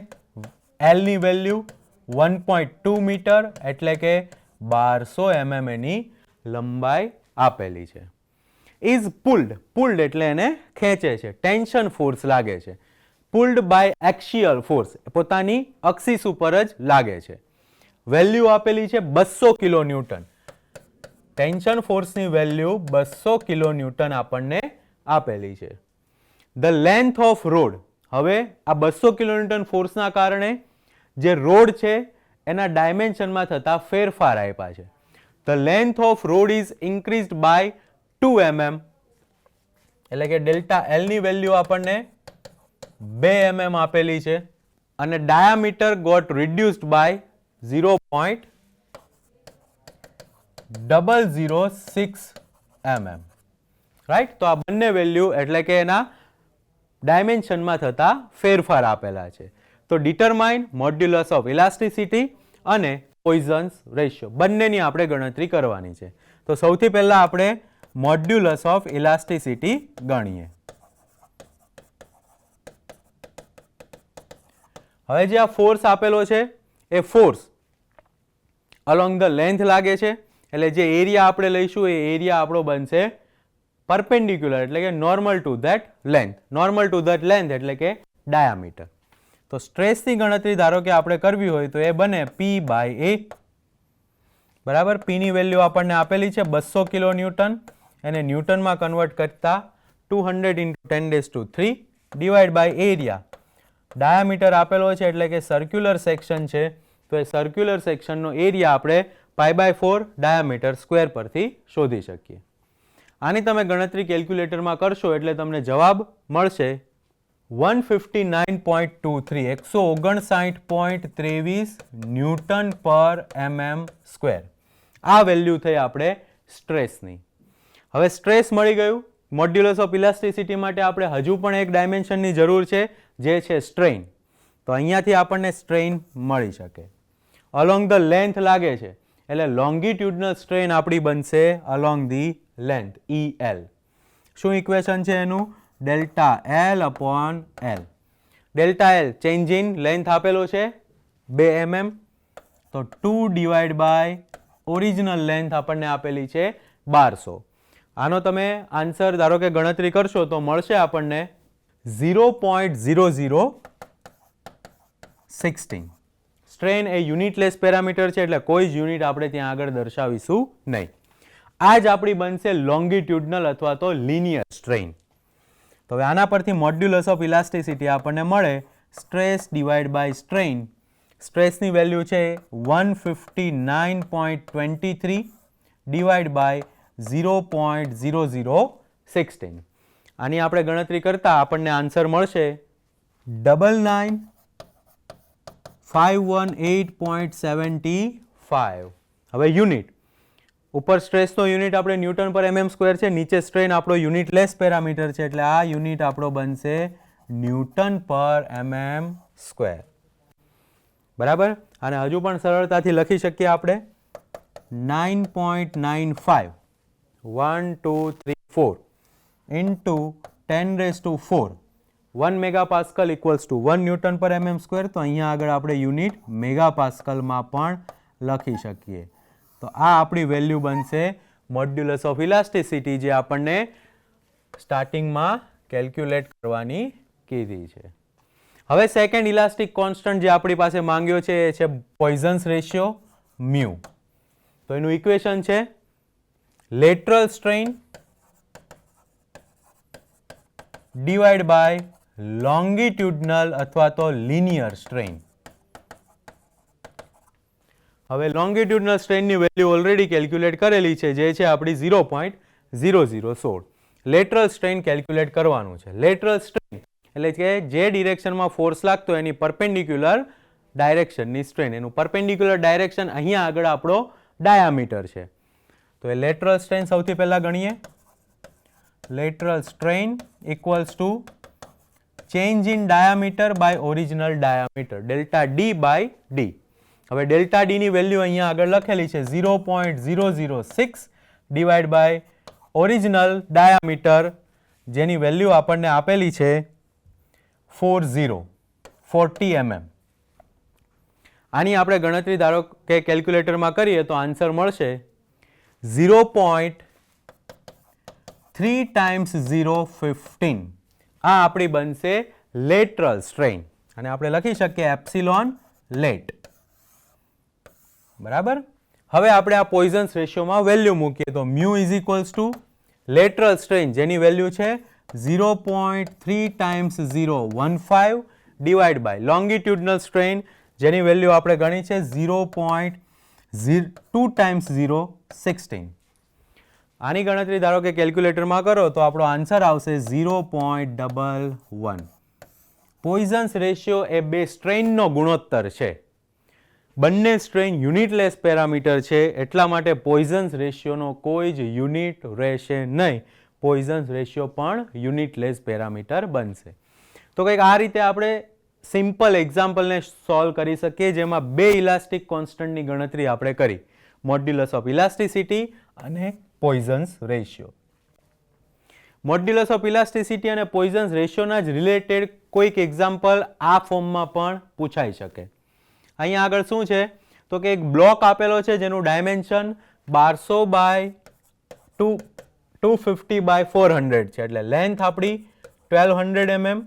L ની વેલ્યુ 1.2 મીટર એટલે કે 1200 mm એની લંબાઈ આપેલી છે. ઇઝ પુલ્ડ, પુલ્ડ એટલે એને ખેંચે છે, ટેન્શન ફોર્સ લાગે છે. પુલ્ડ બાય એક્સિયલ ફોર્સ, પોતાની અક્ષિસ ઉપર જ લાગે છે. વેલ્યુ આપેલી છે 200 કિલો ન્યૂટન. ટેન્શન ફોર્સની વેલ્યુ 200 કિલો ન્યૂટન આપણને આપેલી છે. ધ લેન્થ ઓફ રોડ, હવે આ 200 કિલો ન્યૂટન ફોર્સના કારણે જે રોડ છે એના ડાયમેન્શનમાં થતા ફેરફાર આપ્યા છે. The length of rod is increased by 2 mm એટલે કે ડેલ્ટા L ની વેલ્યુ આપણને 2 mm આપેલી છે અને diameter got reduced by 0.006 mm. Right? તો આ બંને વેલ્યુ એટલે કે એના ડાયમેન્શનમાં થતા ફેરફાર આપેલા છે. તો ડિટરમાઇન મોડ્યુલસ ઓફ ઇલાસ્ટિસિટી અને પોઈઝન્સ રેશિયો બંનેની આપણે ગણતરી કરવાની છે. તો સૌથી પહેલા આપણે મોડ્યુલસ ઓફ ઇલાસ્ટિસિટી ગણીએ. હવે જે આ ફોર્સ આપેલો છે એ ફોર્સ અલોંગ ધ લેન્થ લાગે છે, એટલે જે એરિયા આપણે લઈશું એ એરિયા આપણો બનશે પરપેન્ડિક્યુલર, એટલે કે normal two that length. Normal two that length એટલે કે ડાયામીટર. તો સ્ટ્રેસની ગણતરી ધારો કે આપણે કરવી હોય તો એ બને P/A. બરાબર. પીની વેલ્યુ આપણને આપેલી છે 200 કિલો ન્યૂટન, એને ન્યૂટનમાં કન્વર્ટ કરતા 200 × 10⁻³ ડિવાઈડ બાય એરિયા. ડાયામીટર આપેલો છે એટલે કે સર્ક્યુલર સેક્શન છે, તો એ સર્ક્યુલર સેક્શનનો એરિયા આપણે π/4 ડાયામીટર સ્ક્વેર પરથી શોધી શકીએ. આની તમે ગણતરી કેલ્ક્યુલેટરમાં કરશો એટલે તમને જવાબ મળશે 159.23 159.23 ન્યૂટન પર mm². આ વેલ્યુ થઈ આપણે સ્ટ્રેસની. હવે સ્ટ્રેસ મળી ગયું. મોડ્યુલસ ઓફ ઇલાસ્ટિસિટી માટે આપણે હજુ પણ એક ડાયમેન્શનની જરૂર છે, જે છે સ્ટ્રેઇન. તો અહીંયાથી આપણને સ્ટ્રેઇન મળી શકે. અલોંગ ધ લેન્થ લાગે છે એટલે લોંગિટ્યુડનલ સ્ટ્રેઇન આપણી બનશે અલોંગ ધી લેન્થ EL. શું ઇક્વેશન છે એનું? Delta L upon L. Delta L change in length આપેલો છે 2 mm, તો 2 ડિવાઈડ બાય ઓરિજિનલ લેન્થ આપણને આપેલી છે 1200. આનો તમે આન્સર ધારો કે ગણતરી કરશો તો મળશે આપણને 0.0016. સ્ટ્રેન એ યુનિટલેસ પેરામીટર છે એટલે કોઈ જ યુનિટ આપણે ત્યાં આગળ દર્શાવીશું નહીં. આ જ આપણી બનશે લોંગિટ્યુડનલ અથવા તો લિનિયર સ્ટ્રેઇન. તો હવે આના પરથી મોડ્યુલસ ઓફ ઇલાસ્ટિસિટી આપણને મળે સ્ટ્રેસ ડિવાઈડ બાય સ્ટ્રેઇન. સ્ટ્રેસની વેલ્યુ છે 159.23 ડિવાઈડ બાય 0.0016. આની આપણે ગણતરી કરતા આપણને આન્સર મળશે 99,518.75. હવે યુનિટ ઉપર સ્ટ્રેસનો યુનિટ આપણે ન્યૂટન પર mm² છે, નીચે સ્ટ્રેન આપણો યુનિટલેસ પેરામીટર છે એટલે આ યુનિટ આપણો બનશે ન્યૂટન પર mm². બરાબર. અને હજુ પણ સરળતાથી લખી શકીએ આપણે 9.95 1 2 3 4 into 10⁴ 1 મેગાપાસ્કલ ઇક્વલ્સ ટુ 1 ન્યૂટન પર mm². તો અહીંયા આગળ આપણે યુનિટ મેગાપાસ્કલમાં પણ લખી શકીએ. તો આ આપણી વેલ્યુ બનશે મોડ્યુલસ ઓફ ઇલાસ્ટિસિટી, જે આપણને સ્ટાર્ટિંગમાં કેલ્ક્યુલેટ કરવાની કીધી છે. હવે સેકન્ડ ઇલાસ્ટિક કોન્સ્ટન્ટ જે આપણી પાસે માંગ્યો છે એ છે પોઈઝન્સ રેશિયો મ્યુ. તો એનું ઇક્વેશન છે lateral strain divide by longitudinal અથવા તો લિનિયર સ્ટ્રેઇન. હવે લોંગિટ્યુડનલ સ્ટ્રેઇનની વેલ્યુ ઓલરેડી કેલ્ક્યુલેટ કરેલી છે, જે છે આપણી 0.0016. લેટરલ સ્ટ્રેઇન કેલ્ક્યુલેટ કરવાનું છે. લેટરલ સ્ટ્રેઇન એટલે કે જે ડિરેક્શનમાં ફોર્સ લાગતો એની પરપેન્ડિક્યુલર ડાયરેક્શનની સ્ટ્રેઇન. એનું પરપેન્ડિક્યુલર ડાયરેક્શન અહીંયા આગળ આપણો ડાયામીટર છે. તો એ લેટરલ સ્ટ્રેઇન સૌથી પહેલા ગણીએ. Lateral strain equals to change in diameter by original diameter, delta D/D. હવે ડેલ્ટા D ની વેલ્યુ અહીંયા આગળ લખેલી છે 0.006 ડિવાઈડ બાય ઓરિજિનલ ડાયામીટર, જેની વેલ્યુ આપણને આપેલી છે 40 mm. આની આપણે ગણતરી ધારો કે કેલ્ક્યુલેટરમાં કરીએ તો આન્સર મળશે 0.3 × 0.15. આ આપણી બનશે લેટરલ સ્ટ્રેઇન અને આપણે લખી શકીએ એપ્સિલોન લેટ. બરાબર. હવે આપણે આ પોઈઝન્સ રેશિયોમાં વેલ્યુ મૂકીએ તો mu is equals to lateral strain, જેની વેલ્યુ છે 0.3 × 0.15 ડિવાઈડ બાય લોંગિટ્યુડનલ સ્ટ્રેઇન, જેની વેલ્યુ આપણે ગણી છે 0.2 × 0.16. આની ગણતરી ધારો કે કેલ્ક્યુલેટરમાં કરો તો આપણો આન્સર આવશે 0.11. પોઈઝન્સ રેશિયો એ બે સ્ટ્રેઇનનો ગુણોત્તર છે. બંને સ્ટ્રેઇન યુનિટલેસ પેરામીટર છે, એટલા માટે પોઈઝન્સ રેશિયોનો કોઈ જ યુનિટ રહેશે નહીં. પોઈઝન્સ રેશિયો પણ યુનિટલેસ પેરામીટર બનશે. તો કંઈક આ રીતે આપણે સિમ્પલ એક્ઝામ્પલને સોલ્વ કરી શકીએ જેમાં બે ઇલાસ્ટિક કોન્સ્ટન્ટની ગણતરી આપણે કરી, મોડ્યુલસ ઓફ ઇલાસ્ટિસિટી અને પોઇઝન્સ રેશિયો. મોડ્યુલસ ઓફ ઇલાસ્ટિસિટી અને પોઇઝન્સ રેશિયોના જ રિલેટેડ કોઈક એક્ઝામ્પલ આ ફોર્મમાં પણ પૂછાઈ શકે. અહીંયા આગળ શું છે તો કે એક બ્લોક આપેલો છે જેનું ડાયમેન્શન 1200 બાય 250 બાય 400 છે, એટલે લેન્થ આપણી 1200 mm,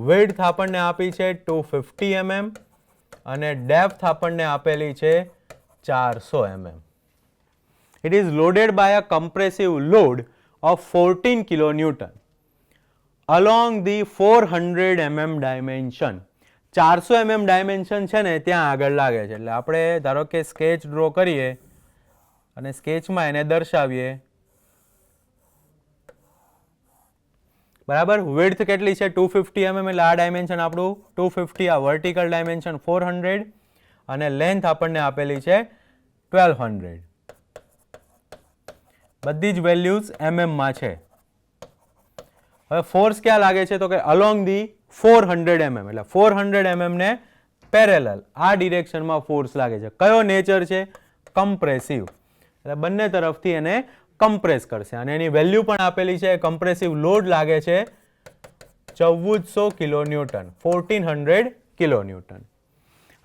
વિડ્થ આપણને આપી છે 250 mm અને ડેપ્થ આપણને આપેલી છે 400 mm. It is loaded by a compressive load of 14 kilonewton along the 400 mm dimension. 400 mm dimension છે ને ત્યાં આગળ લાગે છે, એટલે આપણે ધારો કે સ્કેચ ડ્રો કરીએ અને સ્કેચમાં એને દર્શાવીએ. બરાબર, વિડ્થ કેટલી છે 250 mm, એટલે આ ડાયમેન્શન આપણું 250, આ વર્ટિકલ ડાયમેન્શન 400 અને લેન્થ આપણને આપેલી છે 1200. બધી જ વેલ્યુઝ mm માં છે. હવે ફોર્સ ક્યાં લાગે છે તો કે અલોંગ ધી 400 mm, એટલે 400 mm ને પેરેલલ આ ડિરેક્શનમાં ફોર્સ લાગે છે. કયો નેચર છે? કમ્પ્રેસિવ, એટલે બંને તરફથી એને કમ્પ્રેસ કરશે અને એની વેલ્યુ પણ આપેલી છે. કમ્પ્રેસિવ લોડ લાગે છે 1400 કિલોન્યુટન, 1400 કિલોન્યુટન.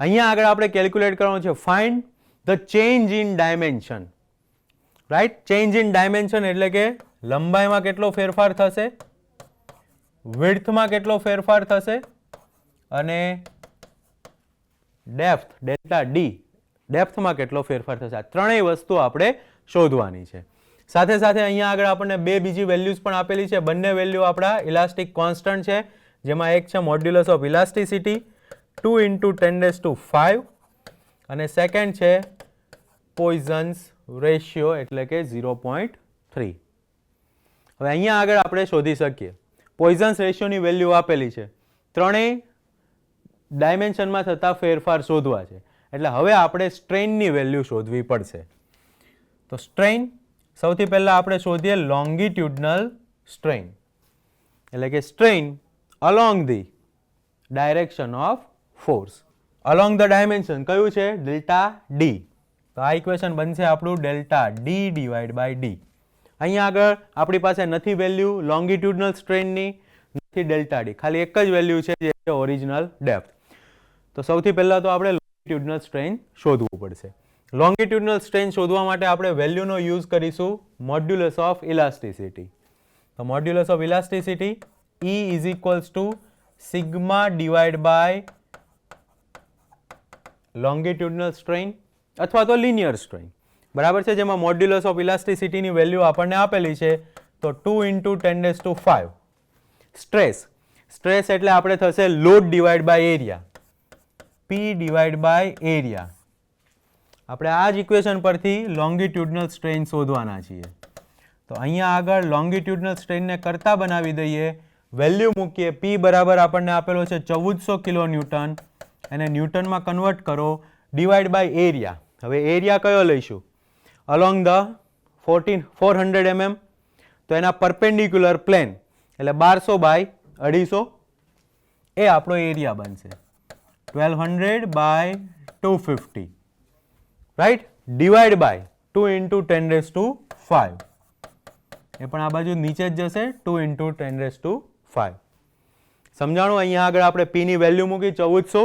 અહીંયા આગળ આપણે કેલ્ક્યુલેટ કરવાનું છે find the change in dimension. Right, change in dimension એટલે કે લંબાઈમાં કેટલો ફેરફાર થશે, વિડ્થમાં કેટલો ફેરફાર થશે અને ડેપ્થ ડેલ્ટા ડી ડેપ્થમાં કેટલો ફેરફાર થશે. આ ત્રણેય વસ્તુ આપણે શોધવાની છે. સાથે સાથે અહીંયા આગળ આપણને બે બીજી વેલ્યુઝ પણ આપેલી છે. બંને વેલ્યુ આપણા ઇલાસ્ટિક કોન્સ્ટન્ટ છે, જેમાં એક છે મોડ્યુલસ ઓફ ઇલાસ્ટિસિટી 2 × 10⁵ અને સેકન્ડ છે પોઇઝન્સ રેશિયો એટલે કે 0.3. હવે અહીંયા આગળ આપણે શોધી શકીએ. પોઇઝન્સ રેશિયોની વેલ્યુ આપેલી છે, ત્રણેય ડાયમેન્શનમાં થતા ફેરફાર શોધવા છે, એટલે હવે આપણે સ્ટ્રેઇનની વેલ્યુ શોધવી પડશે. તો સ્ટ્રેઇન સૌથી પહેલા આપણે શોધીએ લોંગિટ્યુડનલ સ્ટ્રેઇન, એટલે કે strain along the direction of force. Along the dimension કયું છે? Delta D. તો આ ઇક્વેશન બનશે આપણું delta D divide by D. અહીંયા આગળ આપણી પાસે નથી વેલ્યુ લોંગિટ્યુડનલ સ્ટ્રેઇનની, નથી ડેલ્ટા ડી, ખાલી એક જ વેલ્યુ છે જે છે ઓરિજિનલ ડેપ્થ. તો સૌથી પહેલા તો આપણે લોંગિટ્યુડનલ સ્ટ્રેઇન શોધવું પડશે. લોંગિટ્યુડનલ સ્ટ્રેઇન શોધવા માટે આપણે વેલ્યુનો યુઝ કરીશું મોડ્યુલસ ઓફ ઇલાસ્ટિસિટી. તો modulus of elasticity E is equals to sigma divide by longitudinal strain અથવા તો લિનિયર સ્ટ્રેઇન. બરાબર છે, જેમાં મોડ્યુલસ ઓફ ઇલાસ્ટિસિટીની વેલ્યુ આપણને આપેલી છે તો 2 × 10⁵. સ્ટ્રેસ, સ્ટ્રેસ એટલે આપણે થશે load divide by area, P divide by area. આપણે આ જ ઇક્વેશન પરથી લોંગિટ્યુડનલ સ્ટ્રેઇન શોધવાના છીએ. તો અહીંયા આગળ લોંગિટ્યુડનલ સ્ટ્રેઇનને કરતા બનાવી દઈએ, વેલ્યુ મૂકીએ. P બરાબર આપણને આપેલો છે 1400 કિલોન્યુટન, એને ન્યૂટનમાં કન્વર્ટ કરો, ડિવાઇડ બાય એરિયા. હવે એરિયા કયો લઈશું? અલોંગ ધ 400 mm, તો એના પરપેન્ડિક્યુલર પ્લેન એટલે 1200 બાય 250 એ આપણો એરિયા બનશે 1200 બાય 250, રાઈટ, ડિવાઇડ બાય 2 × 10⁵. એ પણ આ બાજુ નીચે જ જશે 2 × 10⁵. સમજાણું? અહીંયા આગળ આપણે P ની વેલ્યુ મૂકી 1400.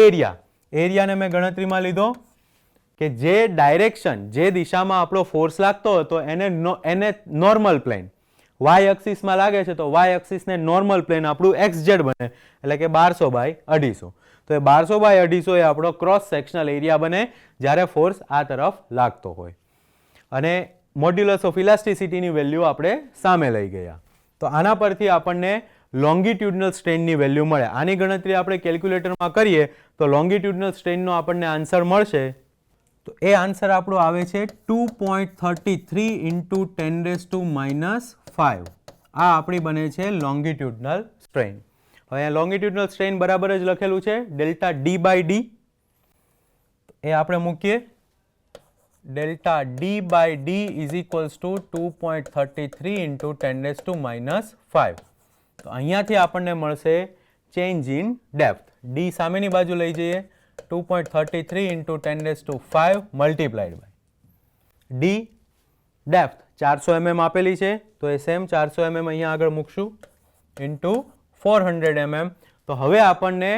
એરિયા, એરિયાને મેં ગણતરીમાં લીધો કે જે ડાયરેક્શન, જે દિશામાં આપણો ફોર્સ લાગતો હતો એને નોર્મલ પ્લેન વાય એક્સિસમાં લાગે છે, તો વાય એક્સિસને નોર્મલ પ્લેન આપણું XZ બને, એટલે કે 1200 બાય 250. તો એ 1200 બાય 250 એ આપણો ક્રોસ સેક્શનલ એરિયા બને જ્યારે ફોર્સ આ તરફ લાગતો હોય. અને મોડ્યુલસ ઓફ ઇલાસ્ટિસિટીની વેલ્યુ આપણે સામે લઈ ગયા. તો આના પરથી આપણને લોંગિટ્યુડનલ સ્ટ્રેઇનની વેલ્યુ મળે. આની ગણતરી આપણે કેલ્ક્યુલેટરમાં કરીએ તો લોંગિટ્યુડનલ સ્ટ્રેઇનનો આપણને આન્સર મળશે. તો એ આન્સર આપણો આવે છે 2.33 × 10⁻⁵. આ આપણી બને છે લોંગિટ્યુડનલ સ્ટ્રેઇન. હવે અહીંયા લોંગિટ્યુડનલ સ્ટ્રેઇન બરાબર જ લખેલું છે ડેલ્ટા ડી બાય ડી. એ આપણે મૂકીએ, delta D by D is equals to 2.33 × 10⁻⁵. તો અહીંયાથી આપણને મળશે ચેન્જ ઇન ડેપ્થ. ડી સામેની બાજુ લઈ જઈએ 2.33 into 10⁵ multiplied by D depth 400 mm આપેલી છે તો એ સેમ 400 mm અહીંયા આગળ મૂકશું ઇન્ટુ 400 mm. તો હવે આપણને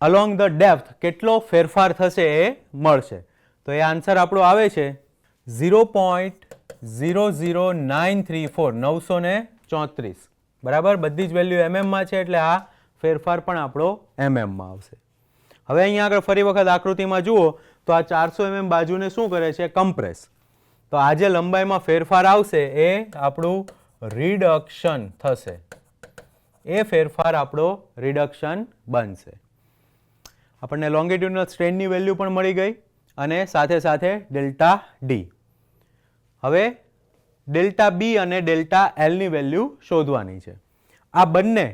અલોંગ ધ ડેપ્થ કેટલો ફેરફાર થશે એ મળશે. તો એ આન્સર આપણો આવે છે 0.00934 934. બરાબર, બધી જ વેલ્યુ એમએમમાં છે એટલે આ ફેરફાર પણ આપણો એમએમમાં આવશે. હવે અહીંયા આગળ ફરી વખત આકૃતિમાં જુઓ તો આ 400 mm બાજુને શું કરે છે? કમ્પ્રેસ. તો આ જે લંબાઈમાં ફેરફાર આવશે એ આપણું રિડક્શન થશે. એ ફેરફાર આપણો રિડક્શન બનશે. આપણને લોંગિટ્યુડનલ સ્ટ્રેનની વેલ્યુ પણ મળી ગઈ અને સાથે સાથે ડેલ્ટા ડી. હવે ડેલ્ટા બી અને ડેલ્ટા એલની વેલ્યુ શોધવાની છે. આ બંને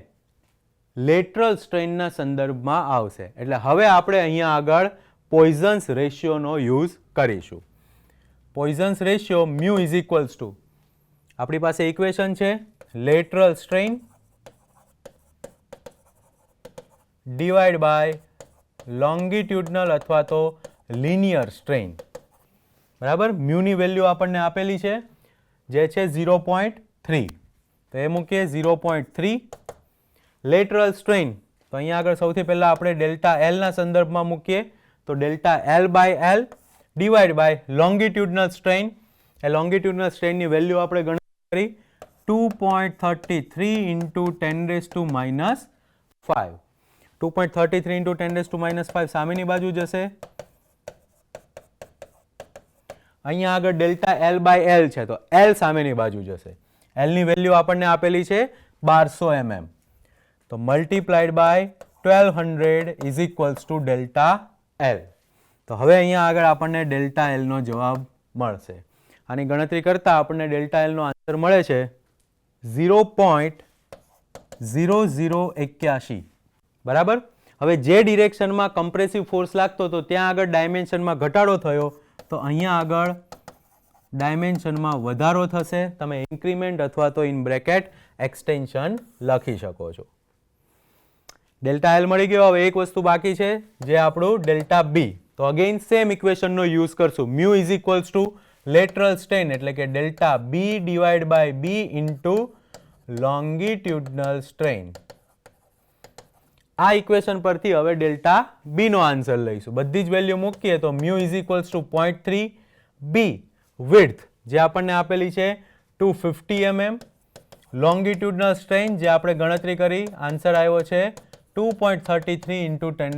લેટરલ સ્ટ્રેનના સંદર્ભમાં આવશે એટલે હવે આપણે અહીંયા આગળ પોઈઝન્સ રેશિયોનો યુઝ કરીશું. Poisson's ratio mu is equals to આપણી પાસે ઇક્વેશન છે lateral strain divide by longitudinal અથવા તો લિનિયર સ્ટ્રેન. બરાબર, મ્યુની વેલ્યુ આપણને આપેલી છે જે છે 0.3. તો એ મૂકીએ 0.3. લેટરલ સ્ટ્રેન તો અહીંયા આગળ સૌથી પહેલાં આપણે ડેલ્ટા એલના સંદર્ભમાં મૂકીએ તો delta L by L divide by longitudinal strain. એ લોંગિટ્યુડનલ સ્ટ્રેનની વેલ્યુ આપણે ગણતરી કરી 2.33 into 10⁻⁵. 2.33 into 10⁻⁵ સામેની બાજુ જશે. અહીંયા આગળ ડેલ્ટા એલ બાય એલ છે તો એલ સામેની બાજુ જશે. એલની વેલ્યુ આપણને આપેલી છે 1200 mm. તો multiplied by 1200 is equals to delta L. તો હવે અહીંયા આગળ આપણને ડેલ્ટા એલનો જવાબ મળશે. આની ગણતરી કરતાં આપણને ડેલ્ટા એલનો આન્સર મળે છે 0.0081. બરાબર. હવે જે ડિરેક્શનમાં કમ્પ્રેસિવ ફોર્સ લાગતો હતો ત્યાં આગળ ડાયમેન્શનમાં ઘટાડો થયો તો અહીંયા આગળ ડાયમેન્શનમાં વધારો થશે. તમે ઇન્ક્રીમેન્ટ અથવા તો ઇન બ્રેકેટ એક્સટેન્શન લખી શકો છો. ડેલ્ટા એલ મળી ગયો. હવે એક વસ્તુ બાકી છે જે આપણું ડેલ્ટા બી. તો અગેઇન સેમ ઇક્વેશનનો યુઝ કરશું. Mu is equals to lateral strain એટલે કે delta B divide by B into longitudinal strain. આ ઇક્વેશન પરથી હવે ડેલ્ટા બી નો આન્સર લઈશું. બધી જ વેલ્યુ મૂકીએ તો mu is equals to 0.3. B width જે આપણને આપેલી છે 250 mm. લોંગિટ્યુડનલ સ્ટ્રેન જે આપણે ગણતરી કરી આન્સર આવ્યો છે 2.33 into 10⁵.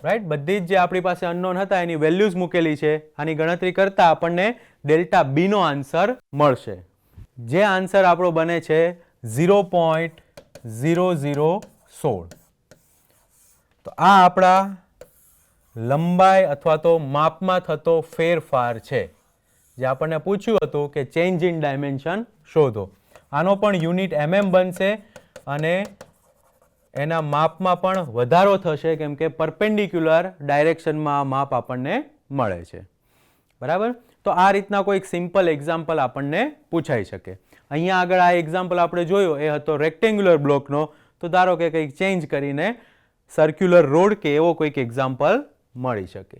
રાઈટ, બધી જ જે આપણી પાસે અનનોન હતા એની વેલ્યુઝ મૂકેલી છે. આની ગણતરી કરતાં આપણને ડેલ્ટા બી નો આન્સર મળશે જે આન્સર આપણો બને છે 0.0016. તો આ આપણા લંબાઈ અથવા તો માપમાં થતો ફેરફાર છે જે આપણને પૂછ્યું હતું કે ચેન્જ ઇન ડાયમેન્શન શોધો. આનો પણ યુનિટ mm બનશે અને એના માપમાં પણ વધારો થશે કેમ કે પરપેન્ડિક્યુલર ડાયરેક્શનમાં આ માપ આપણને મળે છે. બરાબર. તો આ રીતના કોઈ સિમ્પલ એક્ઝામ્પલ આપણને પૂછાઈ શકે. અહીંયા આગળ આ એક્ઝામ્પલ આપણે જોયો એ હતો રેક્ટેન્ગ્યુલર બ્લોકનો. તો ધારો કે કંઈક ચેન્જ કરીને સર્ક્યુલર રોડ કે એવો કોઈક એક્ઝામ્પલ મળી શકે.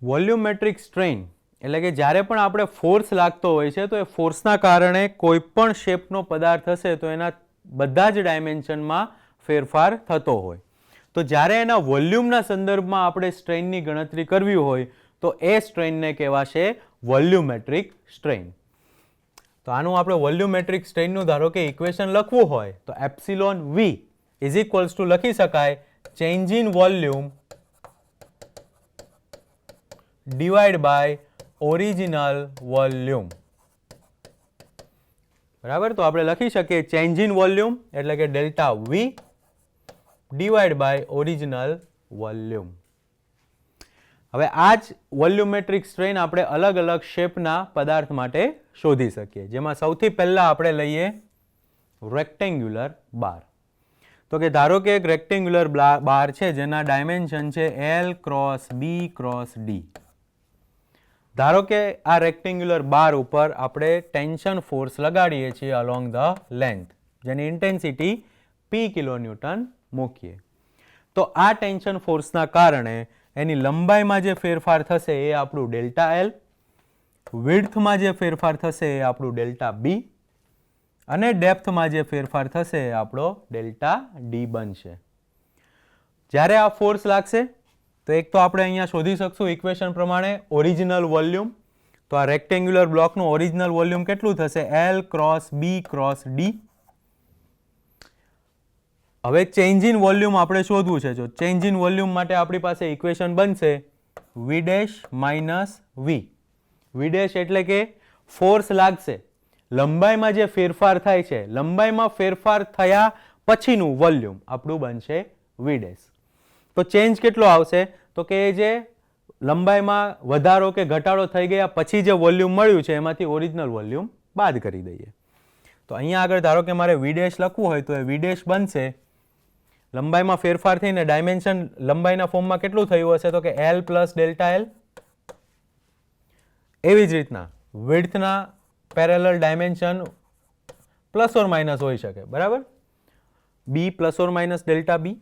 વોલ્યુમેટ્રિક સ્ટ્રેન એટલે કે જ્યારે પણ આપણે ફોર્સ લાગતો હોય છે તો એ ફોર્સના કારણે કોઈ પણ શેપનો પદાર્થ હશે તો એના બધા જ ડાયમેન્શનમાં ફેરફાર થતો હોય. તો જ્યારે એના વોલ્યુમના સંદર્ભમાં આપણે સ્ટ્રેનની ગણતરી કરવી હોય તો એ સ્ટ્રેનને કહેવાશે વોલ્યુમેટ્રિક સ્ટ્રેન. તો આનું આપણે વોલ્યુમેટ્રિક સ્ટ્રેનનું ધારો કે ઇક્વેશન લખવું હોય તો epsilon V is equals to લખી શકાય change in volume divide by original volume. બરાબર. તો આપણે લખી શકીએ ચેન્જ ઇન વોલ્યુમ એટલે કે delta V divide by original volume. હવે આ જ વોલ્યુમેટ્રિક સ્ટ્રેન આપણે અલગ અલગ શેપના પદાર્થ માટે શોધી શકીએ. જેમાં સૌથી પહેલા આપણે લઈએ રેક્ટેન્ગ્યુલર બાર. તો કે ધારો કે એક રેક્ટેન્ગ્યુલર બાર છે જેના ડાયમેન્શન છે L cross B cross D. ધારો કે આ રેક્ટેન્ગ્યુલર બાર ઉપર આપણે ટેન્શન ફોર્સ લગાડીએ છીએ અલોંગ ધ લેન્થ જેની ઇન્ટેન્સિટી P કિલોન્યુટન મૂકીએ તો આ ટેન્શન ફોર્સના કારણે એની લંબાઈમાં જે ફેરફાર થશે એ આપણું ડેલ્ટા એલ, વિડ્થમાં જે ફેરફાર થશે એ આપણું ડેલ્ટા બી અને ડેપ્થમાં જે ફેરફાર થશે એ આપણો ડેલ્ટા ડી બનશે. જ્યારે આ ફોર્સ લાગશે તો એક તો આપણે અહીંયા શોધી શકશું ઇક્વેશન પ્રમાણે ઓરિજિનલ વોલ્યુમ. તો આ રેક્ટેન્ગ્યુલર બ્લોકનું ઓરિજિનલ વોલ્યુમ કેટલું થશે? L cross B cross D. હવે ચેન્જ ઇન વોલ્યુમ આપણે શોધવું છે. જો ચેન્જ ઇન વોલ્યુમ માટે આપણી પાસે ઇક્વેશન બનશે વી ડેશ માઇનસ વી. વી ડેશ એટલે કે ફોર્સ લાગશે, લંબાઈમાં જે ફેરફાર થાય છે, લંબાઈમાં ફેરફાર થયા પછીનું વોલ્યુમ આપણું બનશે વી ડેશ. તો ચેન્જ કેટલો આવશે? તો કે જે લંબાઈમાં વધારો કે ઘટાડો થઈ ગયા પછી જે વોલ્યુમ મળ્યું છે એમાંથી ઓરિજિનલ વોલ્યુમ બાદ કરી દઈએ. તો અહીંયા આગળ ધારો કે મારે વી ડેશ લખવું હોય તો એ વી ડેશ બનશે લંબાઈમાં ફેરફાર થઈને ડાયમેન્શન લંબાઈના ફોર્મમાં કેટલું થયું હશે? તો કે એલ પ્લસ ડેલ્ટા એલ. એવી જ રીતના વિડ્થના parallel dimension plus or minus હોઈ શકે, બરાબર? B plus or minus delta B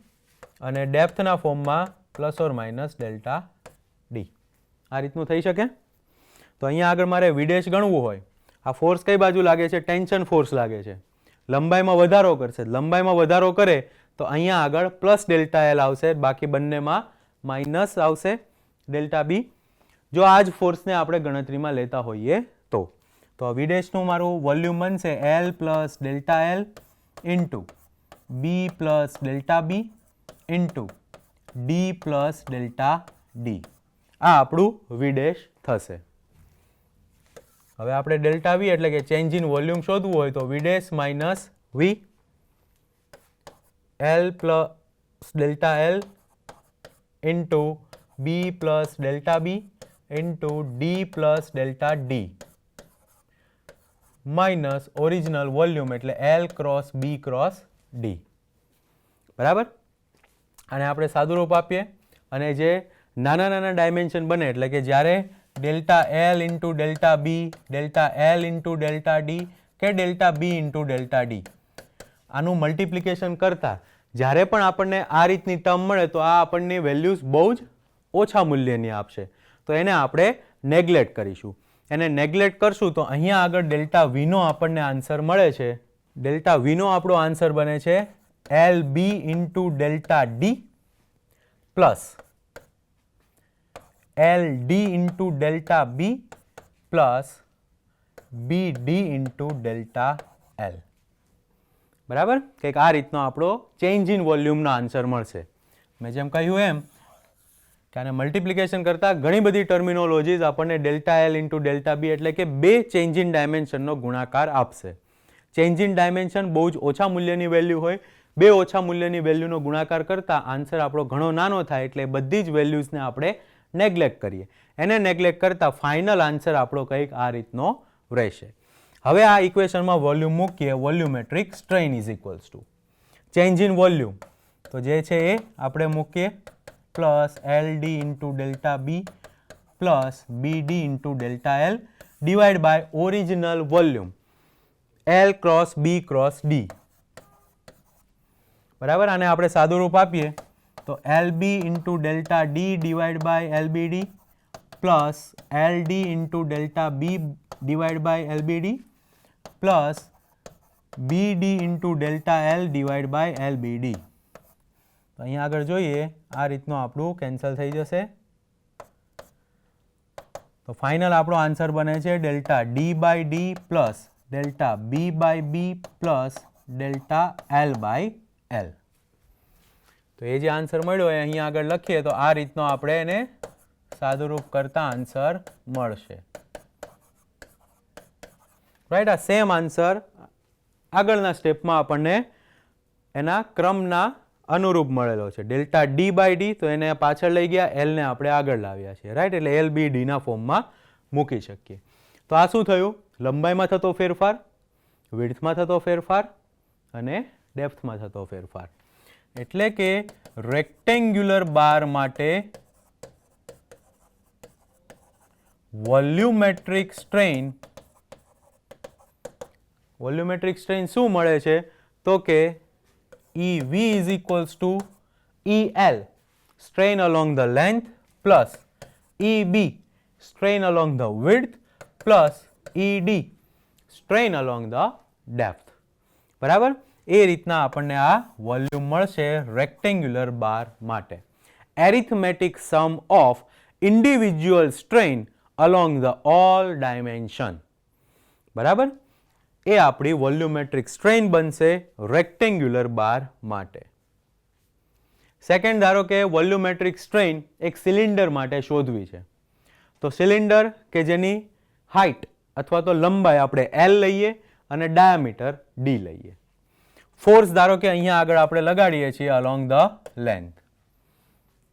અને ડેપ્થના ફોર્મમાં plus or minus delta D. આ રીતનું થઈ શકે. તો અહીંયા આગળ મારે વી ડેશ ગણવું હોય, આ ફોર્સ કઈ બાજુ લાગે છે? ટેન્શન ફોર્સ લાગે છે, લંબાઈમાં વધારો કરશે. લંબાઈમાં વધારો કરે તો અહીંયા આગળ પ્લસ ડેલ્ટા એલ આવશે, બાકી બંનેમાં માઇનસ આવશે ડેલ્ટા બી. જો આ જ ફોર્સને આપણે ગણતરીમાં લેતા હોઈએ તો વી ડેશનું મારું વોલ્યુમ બનશે L plus delta L into B plus delta B into D plus delta D. આ આપણું વી ડેશ થશે. હવે આપણે ડેલ્ટા વી એટલે કે ચેન્જ ઇન વોલ્યુમ શોધવું હોય તો V dash minus V L plus delta L into B plus delta B into D plus delta D minus original volume એટલે L cross B cross D. બરાબર? અને આપણે સાદુરૂપ આપીએ અને જે નાના નાના ડાયમેન્શન બને એટલે કે જ્યારે delta L into delta B, delta L into delta D કે delta B into delta D, આનું મલ્ટિપ્લિકેશન કરતા જ્યારે પણ આપણને આ રીતની ટર્મ મળે તો આ આપણને વેલ્યુઝ બહુ જ ઓછા મૂલ્યની આપશે. તો એને આપણે નેગ્લેક્ટ કરીશું. એને નેગ્લેક્ટ કરશું તો અહીંયા આગળ ડેલ્ટા વીનો આપણને આન્સર મળે છે. ડેલ્ટા વીનો આપણો આન્સર બને છે L B into delta D plus L D into delta B plus B D into delta L. બરાબર? કંઈક આ રીતનો આપણો ચેન્જ ઇન વોલ્યુમનો આન્સર મળશે. મેં જેમ કહ્યું એમ કે આને મલ્ટિપ્લિકેશન કરતાં ઘણી બધી ટર્મિનોલોજીઝ આપણને delta L into delta B એટલે કે બે ચેન્જ ઇન ડાયમેન્શનનો ગુણાકાર આપશે. ચેન્જ ઇન ડાયમેન્શન બહુ જ ઓછા મૂલ્યની વેલ્યુ હોય, બે ઓછા મૂલ્યની વેલ્યુનો ગુણાકાર કરતાં આન્સર આપણો ઘણો નાનો થાય એટલે બધી જ વેલ્યુઝને આપણે નેગ્લેક્ટ કરીએ. એને નેગ્લેક્ટ કરતાં ફાઇનલ આન્સર આપણો કંઈક આ રીતનો રહેશે. હવે આ ઇક્વેશનમાં વોલ્યુમ મૂકીએ. Volumetric strain is equals to change in volume, તો જે છે એ આપણે મૂકીએ plus L D into delta B plus B D into delta L divide by original volume L cross B cross D. બરાબર? આને આપણે સાદુરૂપ આપીએ તો L B into delta D divide by L B D plus L D into delta B divide by L B D plus B D into delta L divide by L B D. તો અહીંયા આગળ જોઈએ આ રીતનું આપણું cancel થઈ જશે. તો ફાઇનલ આપણો આન્સર બને છે delta D by D plus delta B by B plus delta L by L. તો એ જે આન્સર મળ્યો એ અહીંયા આગળ લખીએ તો આ રીતનો આપણે એને સાદુરૂપ કરતા આન્સર મળશે. રાઈટ? આ સેમ આન્સર આગળના સ્ટેપમાં આપણને એના ક્રમના અનુરૂપ મળેલો છે. ડેલ્ટા ડી બાય ડી તો એને પાછળ લઈ ગયા, એલને આપણે આગળ લાવ્યા છીએ. રાઈટ? એટલે એલ બી ડીના ફોર્મમાં મૂકી શકીએ. તો આ શું થયું? લંબાઈમાં થતો ફેરફાર, વિડ્થમાં થતો ફેરફાર અને ડેપ્થમાં થતો ફેરફાર. એટલે કે રેક્ટેન્ગ્યુલર બાર માટે વોલ્યુમેટ્રિક સ્ટ્રેઇન શું મળે છે? તો કે EV is equals to EL strain along the length plus EB strain along the width plus ED strain along the depth. બરાબર, એ રીતના આપણને આ વોલ્યુમ મળશે રેક્ટેન્ગ્યુલર બાર માટે. Arithmetic sum of individual strain along the all dimension. બરાબર, એ આપણી volumetric strain બનશે રેક્ટેન્ગ્યુલર બાર માટે. સેકન્ડ, ધારો કે વોલ્યુમેટ્રિક સ્ટ્રેન એક સિલિન્ડર માટે શોધવી છે. તો સિલિન્ડર કે જેની હાઇટ અથવા તો લંબાઈ આપણે L લઈએ અને ડાયામીટર D લઈએ. ફોર્સ ધારો કે અહીંયા આગળ આપણે લગાડીએ છીએ અલોંગ ધ લેન્થ.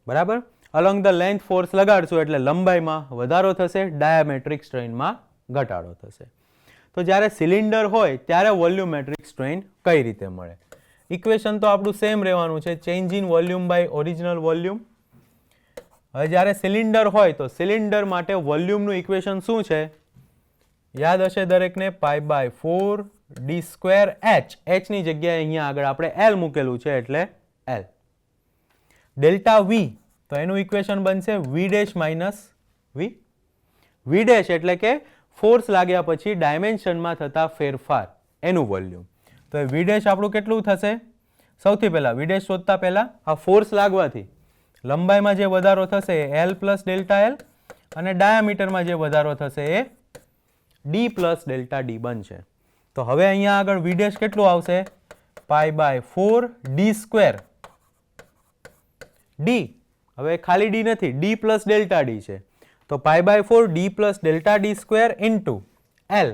બરાબર, અલોંગ ધ લેન્થ ફોર્સ લગાડશું એટલે લંબાઈમાં વધારો થશે, ડાયામેટ્રિક સ્ટ્રેનમાં ઘટાડો થશે. તો જ્યારે સિલિન્ડર હોય ત્યારે વોલ્યુમેટ્રિક સ્ટ્રેન કઈ રીતે મળે? ઇક્વેશન તો આપણું સેમ રહેવાનું છે, change in volume by original volume. હવે જ્યારે સિલિન્ડર હોય તો સિલિન્ડર માટે વોલ્યુમનું ઇક્વેશન શું છે? યાદ હશે દરેકને, π/4 d² h. h ની જગ્યાએ અહીંયા આગળ આપણે L મૂકેલું છે એટલે L. ડેલ્ટા V, તો એનું ઇક્વેશન બનશે V' માઇનસ V. V' એટલે કે ફોર્સ લાગ્યા પછી ડાયમેન્શનમાં થતા ફેરફાર, એનું વોલ્યુમ. તો એ V' આપણું કેટલું થશે? સૌથી પહેલા V' શોધતા પહેલા આ ફોર્સ લાગવાથી લંબાઈમાં જે વધારો થશે એ L પ્લસ ડેલ્ટા L અને ડાયામીટરમાં જે વધારો થશે એ D પ્લસ ડેલ્ટા D બનશે. તો હવે અહીંયા આગળ V' કેટલું આવશે? π/4 d² D. હવે ખાલી D નથી, D પ્લસ ડેલ્ટા D છે. તો π/4 D plus delta D² into L.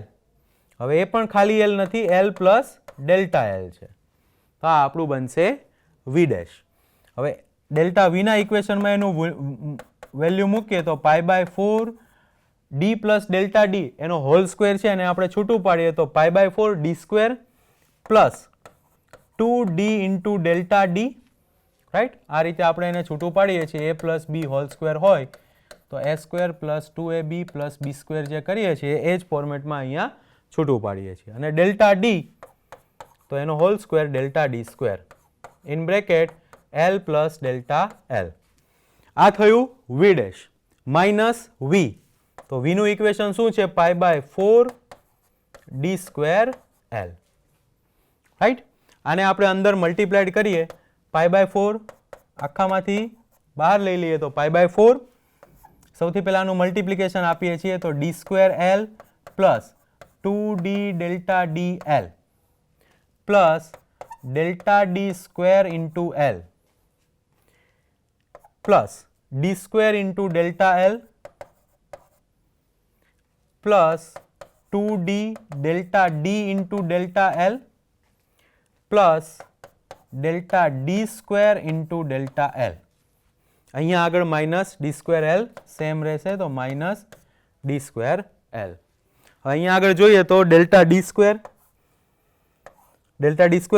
હવે એ પણ ખાલી L નથી, L પ્લસ ડેલ્ટા L છે. તો આ આપણું બનશે V'. હવે ડેલ્ટા V ના ઇક્વેશનમાં એનું વેલ્યુ મૂકીએ તો π/4 D પ્લસ ડેલ્ટા D એનો હોલ સ્ક્વેર છે અને આપણે છૂટું પાડીએ તો π/4 d² plus 2D into delta D. Right, આ રીતે આપણે એને છૂટું પાડીએ છીએ. a plus b whole square હોય તો a² plus 2ab plus b² જે કરીએ છીએ એ જ ફોર્મેટમાં અહીંયા છૂટું પાડીએ છીએ. અને ડેલ્ટા D તો એનો whole square delta D² in bracket L plus delta L. આ થયું V' માઇનસ V. તો V નું ઇક્વેશન શું છે? π/4 d² L. રાઈટ, આને આપણે અંદર મલ્ટીપ્લાઇડ કરીએ, π/4 આખામાંથી બહાર લઈ લઈએ તો π/4. સૌથી પહેલાનું મલ્ટીપ્લિકેશન આપીએ છીએ તો d² L plus 2D delta DL plus delta D² into L plus d² into delta L plus 2D delta D into delta L plus delta D² into delta L. અહીંયા આગળ માઇનસ d² L સેમ રહેશે તો minus d² L. અહીંયા આગળ જોઈએ તો delta D²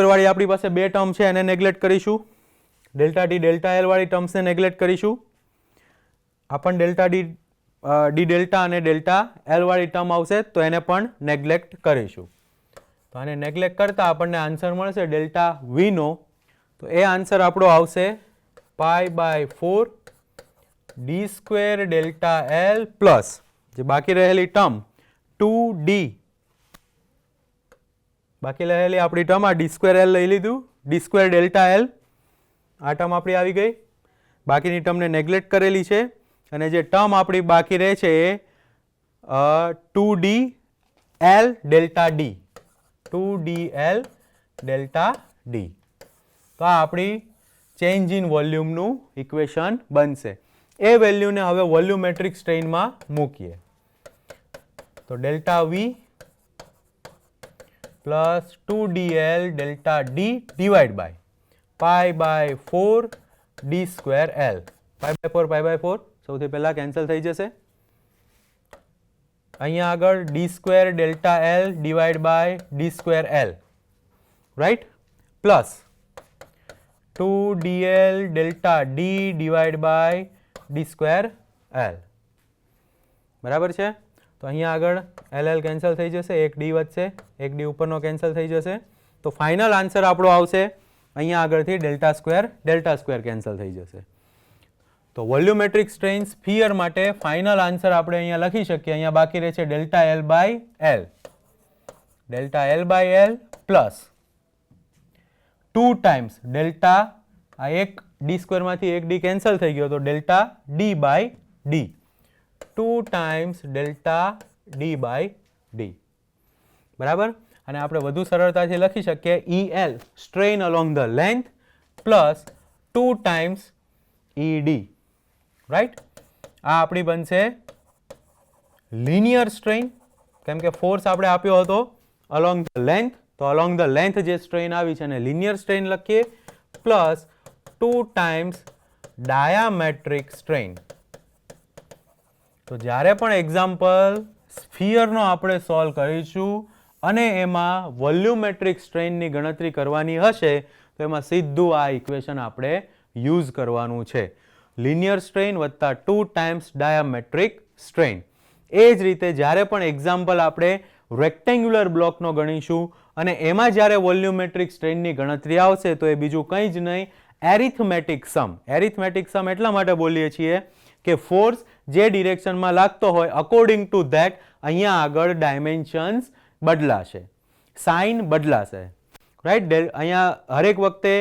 વાળી આપણી પાસે બે ટર્મ છે, એને નેગ્લેક્ટ કરીશું. ડેલ્ટા D ડેલ્ટા L વાળી ટર્મ્સને નેગ્લેક્ટ કરીશું. આ પણ ડેલ્ટા D ડેલ્ટા અને ડેલ્ટા L વાળી ટર્મ આવશે તો એને પણ નેગ્લેક્ટ કરીશું. તો આને નેગ્લેક્ટ કરતા આપણને આન્સર મળશે ડેલ્ટા V નો. તો એ આન્સર આપણો આવશે π/4 d² ડેલ્ટા L પ્લસ જે બાકી રહેલી ટર્મ 2D, બાકી રહેલી આપણી ટર્મ આ d² L લઈ લીધું, d² ડેલ્ટા L આ ટર્મ આપણી આવી ગઈ. બાકીની ટર્મને નેગ્લેક્ટ કરેલી છે અને જે ટર્મ આપણી બાકી રહે છે એ 2D L delta D, 2DL delta D. તો આ આપણી ચેન્જ ઇન વોલ્યુમનું ઇક્વેશન બનશે. એ વેલ્યુને હવે વોલ્યુમેટ્રિક સ્ટ્રેઇનમાં મૂકીએ તો delta V plus 2DL delta D divide by π/4 d² L. π/4 સૌથી પહેલા કેન્સલ થઈ જશે. અહીંયા આગળ d² delta L divide by d² L. Right, plus 2DL delta D divide by d² L. બરાબર છે. તો અહીંયા આગળ LL કેન્સલ થઈ જશે, એક D વધશે, એક D ઉપરનો કેન્સલ થઈ જશે. તો તો ફાઇનલ આન્સર આપણો આવશે અહીંયા આગળથી ડેલ્ટા સ્ક્વેર કેન્સલ થઈ જશે. તો વોલ્યુમેટ્રિક સ્ટ્રેઇન સ્ફિયર માટે ફાઇનલ આન્સર આપણે અહીંયા લખી શકીએ. અહીંયા બાકી રહે છે delta L by L plus 2 times delta, આ એક ડી સ્ક્વેરમાંથી એક ડી કેન્સલ થઈ ગયો, તો delta D by D, 2 times delta D by D. બરાબર. અને આપણે વધુ સરળતાથી લખી શકીએ EL strain along the length plus 2 times ED. Right. આ આપણી બનશે લિનિયર સ્ટ્રેઇન, કેમ કે ફોર્સ આપણે આપ્યો હતો અલોંગ ધ લેન્થ, તો અલોંગ ધ લેન્થ જે સ્ટ્રેઇન આવી છે એને લિનિયર સ્ટ્રેઇન લખીએ પ્લસ 2 ટાઈમ્સ ડાયામેટ્રિક સ્ટ્રેઇન. તો જ્યારે પણ એક્ઝામ્પલ સ્ફિયરનો આપણે સોલ્વ કરીશું અને એમાં વોલ્યુમેટ્રિક સ્ટ્રેઇનની ગણતરી કરવાની હશે તો એમાં સીધું આ ઇક્વેશન આપણે યુઝ કરવાનું છે, લિનિયર સ્ટ્રેઇન વત્તા 2 ટાઈમ્સ ડાયામેટ્રિક સ્ટ્રેઇન. એ જ રીતે જ્યારે પણ એક્ઝામ્પલ આપણે રેક્ટેન્ગ્યુલર બ્લોકનો ગણીશું અને એમાં જ્યારે વોલ્યુમેટ્રિક સ્ટ્રેઇનની ગણતરી આવશે તો એ બીજું કંઈ જ નહીં, એરિથમેટિક સમ. એરિથમેટિક સમ એટલા માટે બોલીએ છીએ કે ફોર્સ જે ડિરેક્શનમાં લાગતો હોય અકોર્ડિંગ ટુ ધેટ અહીંયા આગળ ડાયમેન્શન્સ બદલાશે, સાઇન બદલાશે. રાઈટ. અહીંયા હરેક વખતે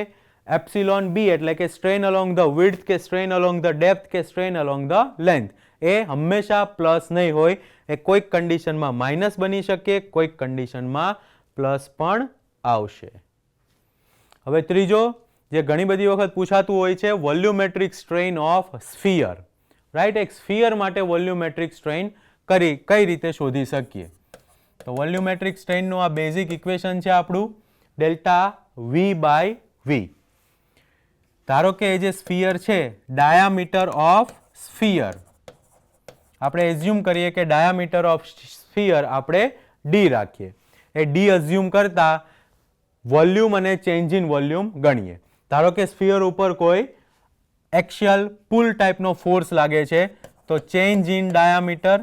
એપ્સિલોન બી એટલે કે સ્ટ્રેન અલોંગ ધ વિડ્થ કે સ્ટ્રેન અલોંગ ધ ડેપ્થ કે સ્ટ્રેન અલોંગ ધ લેન્થ એ હંમેશા પ્લસ નહીં હોય, એ કોઈક કન્ડિશનમાં માઇનસ બની શકે, કોઈક કન્ડિશનમાં પ્લસ પણ આવશે. હવે ત્રીજો જે ઘણી બધી વખત પૂછાતું હોય છે, volumetric strain of sphere. Right. એક સ્ફિયર માટે વોલ્યુમેટ્રિક સ્ટ્રેઇન કઈ રીતે શોધી શકીએ? તો વોલ્યુમેટ્રિક સ્ટ્રેઇનનું આ બેઝિક ઇક્વેશન છે આપણું ડેલ્ટા વી બાય વી. ધારો કે એ જે સ્ફિયર છે, ડાયામીટર ઓફ સ્ફિયર આપણે એઝ્યુમ કરીએ કે ડાયામીટર ઓફ સ્ફિયર આપણે ડી રાખીએ. એ ડી અઝ્યુમ કરતા વોલ્યુમ અને ચેન્જ ઇન વોલ્યુમ ગણીએ. ધારો કે સ્ફિયર ઉપર કોઈ એક્શિયલ પુલ ટાઈપનો ફોર્સ લાગે છે તો ચેન્જ ઇન ડાયામીટર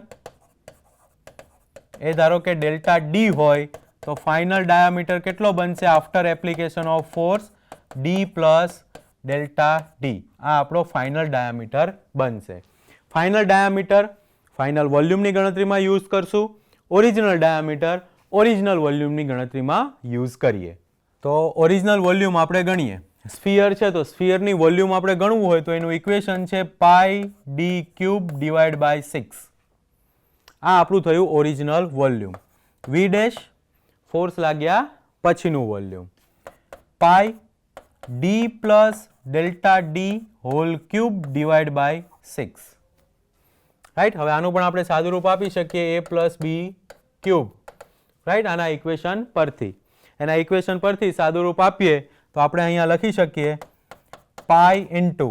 એ ધારો કે ડેલ્ટા ડી હોય તો ફાઇનલ ડાયામીટર કેટલો બનશે after application of force? D plus delta D. આ આપણો ફાઇનલ ડાયામીટર બનશે. ફાઇનલ ડાયામીટર ફાઇનલ વોલ્યુમની ગણતરીમાં યુઝ કરશું, ઓરિજિનલ ડાયામીટર ઓરિજિનલ વોલ્યુમની ગણતરીમાં યુઝ કરીએ. તો ઓરિજિનલ વોલ્યુમ આપણે ગણીએ. સ્ફિયર છે તો સ્ફિયરની વોલ્યુમ આપણે ગણવું હોય તો એનું ઇક્વેશન છે pi D cube divide by 6. આ આપણું થયું original volume. V dash force લાગ્યા પછીનું volume, pi D plus delta D whole cube divide by 6. Right. હવે આનું પણ આપણે સાદું રૂપ આપી શકીએ a plus B cube. Right. આના ઇક્વેશન પરથી, એના ઇક્વેશન પરથી સાદું રૂપ આપીએ તો આપણે અહીંયા લખી શકીએ pi into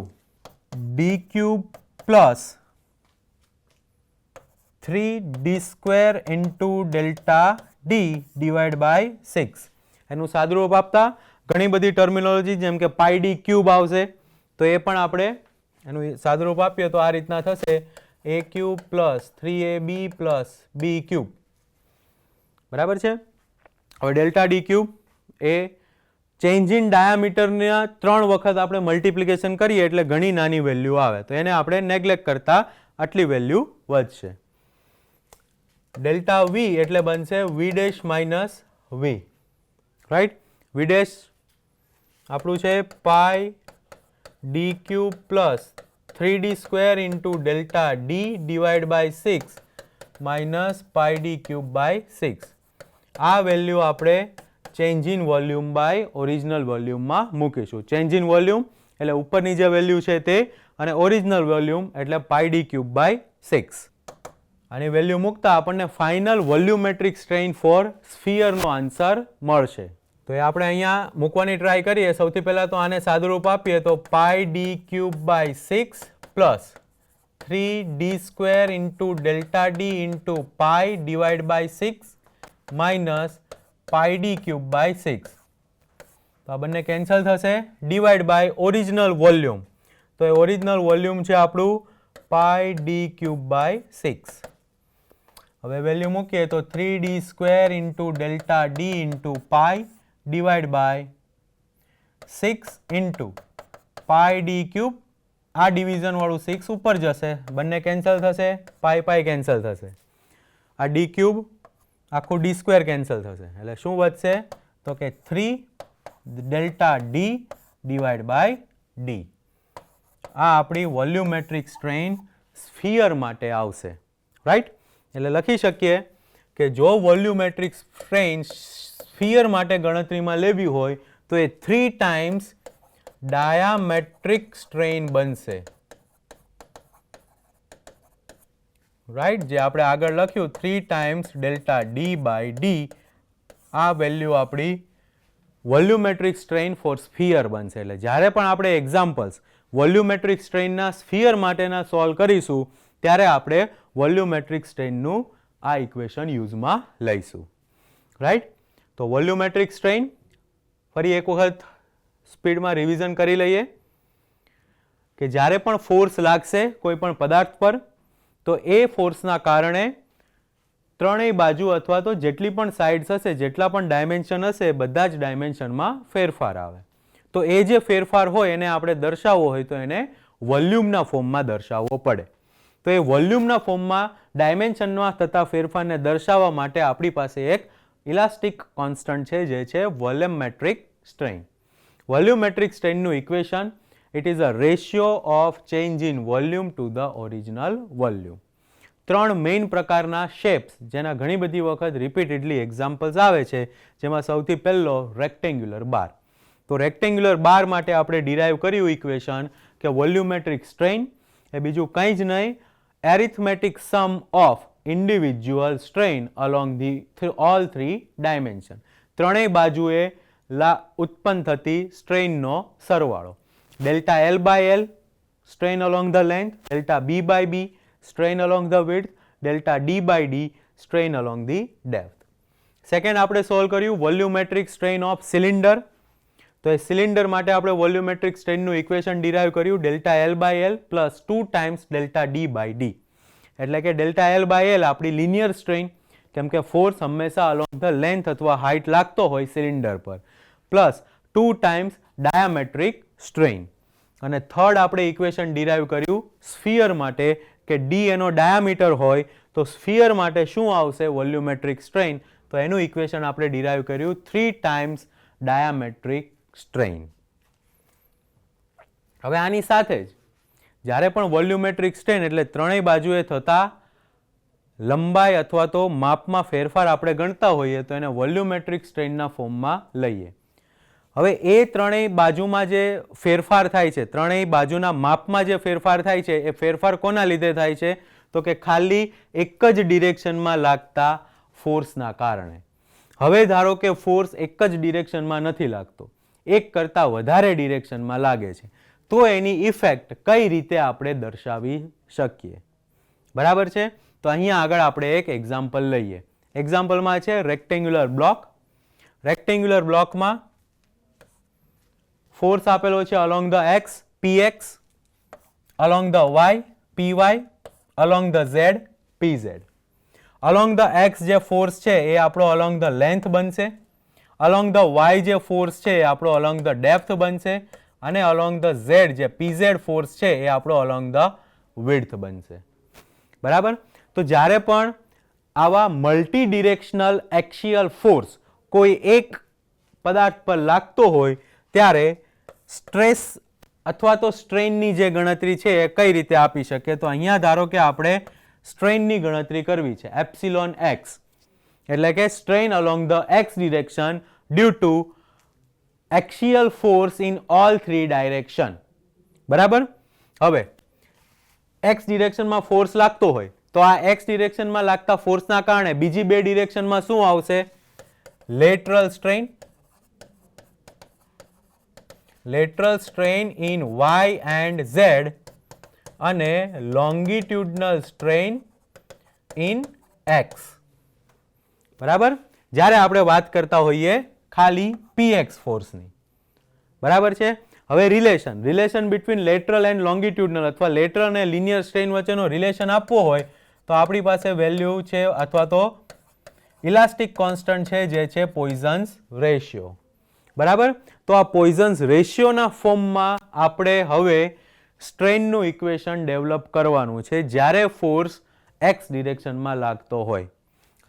D cube plus 3d square into delta D divide by 6. એનું સાદું રૂપ આપતા ઘણી બધી ટર્મિનોલોજી જેમ કે પાઈ ડી ક્યુબ આવશે તો એ પણ આપણે એનું સાદું રૂપ આપીએ તો આ રીતના થશે a cube plus 3ab plus b cube. બરાબર છે. હવે ડેલ્ટા ડી ક્યુબ એ ચેન્જ ઇન ડાયામીટરના 3 વખત આપણે મલ્ટિપ્લિકેશન કરીએ એટલે ઘણી નાની વેલ્યુ આવે તો એને આપણે નેગ્લેક્ટ કરતા આટલી વેલ્યુ વધશે. ડેલ્ટા વી એટલે બનશે V dash minus V. Right. V dash આપણું છે pi D cube plus 3d square into delta D divide by 6 minus pi D cube by 6. આ વેલ્યુ આપણે change in volume by original વોલ્યુમમાં મૂકીશું. Change in volume એટલે ઉપરની જે value છે તે અને ઓરિજિનલ વોલ્યુમ એટલે પાઈ ડી ક્યુબ બાય 6. આની વેલ્યુ મૂકતા આપણને ફાઇનલ વોલ્યુમેટ્રિક સ્ટ્રેઇન ફોર સ્ફિયરનો આન્સર મળશે. તો એ આપણે અહીંયા મૂકવાની ટ્રાય કરીએ. સૌથી પહેલાં તો આને સાદુરૂપ આપીએ તો pi D cube by 6 plus 3d square into delta D into pi divide by 6 minus pi D cube by 6. તો આ બંને કેન્સલ થશે. ડિવાઈડ બાય ઓરિજિનલ વોલ્યુમ, તો એ ઓરિજિનલ વોલ્યુમ છે આપણું પાઈ ડી ક્યુબ બાય 6. હવે વેલ્યુ મૂકીએ તો 3d square into delta D into pi divide by 6 into pi D cube. આ ડિવિઝન વાળું 6 ઉપર જશે, બંને કેન્સલ થશે, પાઈ પાઈ કેન્સલ થશે, આ ડી ક્યુબ આખું ડી સ્ક્વેર કેન્સલ થશે, એટલે શું વધશે તો કે 3 delta D divide by D. આ આપણી વોલ્યુમેટ્રિક સ્ટ્રેઇન સ્ફિયર માટે આવશે, રાઈટ. એટલે લખી શકીએ કે જો વોલ્યુમેટ્રિક સ્ટ્રેઇન સ્ફિયર માટે ગણતરીમાં લેવી હોય તો એ 3 ટાઈમ્સ ડાયામેટ્રિક સ્ટ્રેઇન બનશે, રાઈટ. જે આપણે આગળ લખ્યું 3 times delta D by D, આ વેલ્યુ આપણી વોલ્યુમેટ્રિક સ્ટ્રેઇન ફોર સ્ફિયર બનશે. એટલે જ્યારે પણ આપણે એક્ઝામ્પલ્સ વોલ્યુમેટ્રિક સ્ટ્રેઇનના સ્ફિયર માટેના સોલ્વ કરીશું ત્યારે આપણે વોલ્યુમેટ્રિક સ્ટ્રેઇનનું આ ઇક્વેશન યુઝમાં લઈશું, રાઈટ. તો વોલ્યુમેટ્રિક સ્ટ્રેઇન ફરી એક વખત સ્પીડમાં રિવિઝન કરી લઈએ કે જ્યારે પણ ફોર્સ લાગશે કોઈ પણ પદાર્થ પર તો એ ફોર્સના કારણે ત્રણેય બાજુ અથવા તો જેટલી પણ સાઇડ્સ હશે, જેટલા પણ ડાયમેન્શન હશે, બધા જ ડાયમેન્શનમાં ફેરફાર આવે. તો એ જે ફેરફાર હોય એને આપણે દર્શાવવો હોય તો એને વોલ્યુમના ફોર્મમાં દર્શાવવો પડે. તો એ વોલ્યુમના ફોર્મમાં ડાયમેન્શનમાં થતા ફેરફારને દર્શાવવા માટે આપણી પાસે એક ઇલાસ્ટિક કોન્સ્ટન્ટ છે જે છે વોલ્યુમેટ્રિક સ્ટ્રેઇન. વોલ્યુમેટ્રિક સ્ટ્રેઇનનું equation, it is a ratio of change in volume to the original volume. ત્રણ મેઇન પ્રકારના શેપ્સ જેના ઘણી બધી વખત રિપીટેડલી એક્ઝામ્પલ્સ આવે છે, જેમાં સૌથી પહેલો રેક્ટેન્ગ્યુલર બાર. તો રેક્ટેન્ગ્યુલર બાર માટે આપણે ડિરાઈવ કર્યું ઇક્વેશન કે વોલ્યુમેટ્રિક સ્ટ્રેઇન એ બીજું કંઈ જ નહીં, arithmetic sum of individual strain along the all 3 dimension. ત્રણેય બાજુએ ઉત્પન્ન થતી સ્ટ્રેઇનનો સરવાળો. Delta L by L strain along the length, delta B by B strain along the width, delta d by d strain along the depth. Second આપણે solve કર્યું volumetric strain of cylinder. તો એ સિલિન્ડર માટે આપણે volumetric સ્ટ્રેઇનનું equation derive કર્યું delta L by L plus 2 times delta D by D. એટલે કે ડેલ્ટા એલ બાય એલ આપણી લિનિયર સ્ટ્રેઇન, કેમ કે ફોર્સ હંમેશા અલોંગ ધ લેન્થ અથવા હાઇટ લાગતો હોય સિલિન્ડર પર, પ્લસ 2 ટાઈમ્સ ડાયામેટ્રિક સ્ટ્રેઇન. અને થર્ડ આપણે ઇક્વેશન ડિરાઈવ કર્યું સ્ફિયર માટે કે ડી એનો ડાયામીટર હોય તો સ્ફિયર માટે શું આવશે વોલ્યુમેટ્રિક સ્ટ્રેઇન, તો એનું ઇક્વેશન આપણે ડિરાઈવ કર્યું 3 ટાઈમ્સ ડાયામેટ્રિક સ્ટ્રેઇન. હવે આની સાથે જ જ્યારે પણ વોલ્યુમેટ્રિક સ્ટ્રેઇન એટલે ત્રણેય બાજુએ થતા લંબાઈ અથવા તો માપમાં ફેરફાર આપણે ગણતા હોઈએ તો એને વોલ્યુમેટ્રિક સ્ટ્રેઇનના ફોર્મમાં લઈએ. હવે એ ત્રણેય બાજુમાં જે ફેરફાર થાય છે, ત્રણેય બાજુના માપમાં જે ફેરફાર થાય છે, એ ફેરફાર કોના લીધે થાય છે તો કે ખાલી એક જ ડિરેક્શનમાં લાગતા ફોર્સના કારણે. હવે ધારો કે ફોર્સ એક જ ડિરેક્શનમાં નથી લાગતો, એક કરતાં વધારે ડિરેક્શનમાં લાગે છે, તો એની ઇફેક્ટ કઈ રીતે આપણે દર્શાવી શકીએ, બરાબર છે. તો અહીંયા આગળ આપણે એક એક્ઝામ્પલ લઈએ. એક્ઝામ્પલમાં છે રેક્ટેન્ગ્યુલર બ્લોક. રેક્ટેન્ગ્યુલર બ્લોકમાં ફોર્સ આપેલો છે along the X px, along the Y py, along the Z pz. Along the X જે ફોર્સ છે એ આપણો અલોંગ ધ લેન્થ બનશે, અલોંગ ધ વાય જે ફોર્સ છે એ આપણો અલોંગ ધ ડેપ્થ બનશે, અને અલોંગ ધ ઝેડ જે pz ફોર્સ છે એ આપણો અલોંગ ધ વિડ્થ બનશે, બરાબર. તો જ્યારે પણ આવા મલ્ટી ડિરેક્શનલ એક્સિયલ ફોર્સ કોઈ એક પદાર્થ પર લાગતો હોય ત્યારે સ્ટ્રેસ અથવા તો સ્ટ્રેઇનની જે ગણતરી છે એ કઈ રીતે આપી શકીએ, તો અહીંયા ધારો કે આપણે સ્ટ્રેઇનની ગણતરી કરવી છે એપ્સિલોન એક્સ, એટલે કે strain along the X direction due to axial force in all 3 direction, બરાબર. હવે એક્સ ડિરેક્શનમાં ફોર્સ લાગતો હોય તો આ એક્સ ડિરેક્શનમાં લાગતા ફોર્સના કારણે બીજી બે ડિરેક્શનમાં શું આવશે, lateral strain, lateral strain in y and z, અને લોંગિટ્યુડનલ સ્ટ્રેઇન ઇન x, બરાબર. જ્યારે આપણે વાત કરતા હોઈએ ખાલી px ફોર્સની, બરાબર છે. હવે રિલેશન બિટવીન લેટરલ એન્ડ લોંગિટ્યુડનલ અથવા લેટરલ અને લિનિયર સ્ટ્રેઇન વચ્ચેનો રિલેશન આપવો હોય તો આપણી પાસે વેલ્યુ છે અથવા તો ઇલાસ્ટિક કોન્સ્ટન્ટ છે જે છે પોઇઝન્સ રેશિયો. બરાબર. તો આ પોઈઝન્સ રેશિયોના ફોર્મમાં આપણે હવે સ્ટ્રેનનું ઇક્વેશન ડેવલપ કરવાનું છે જ્યારે ફોર્સ એક્સ ડિરેક્શનમાં લાગતો હોય.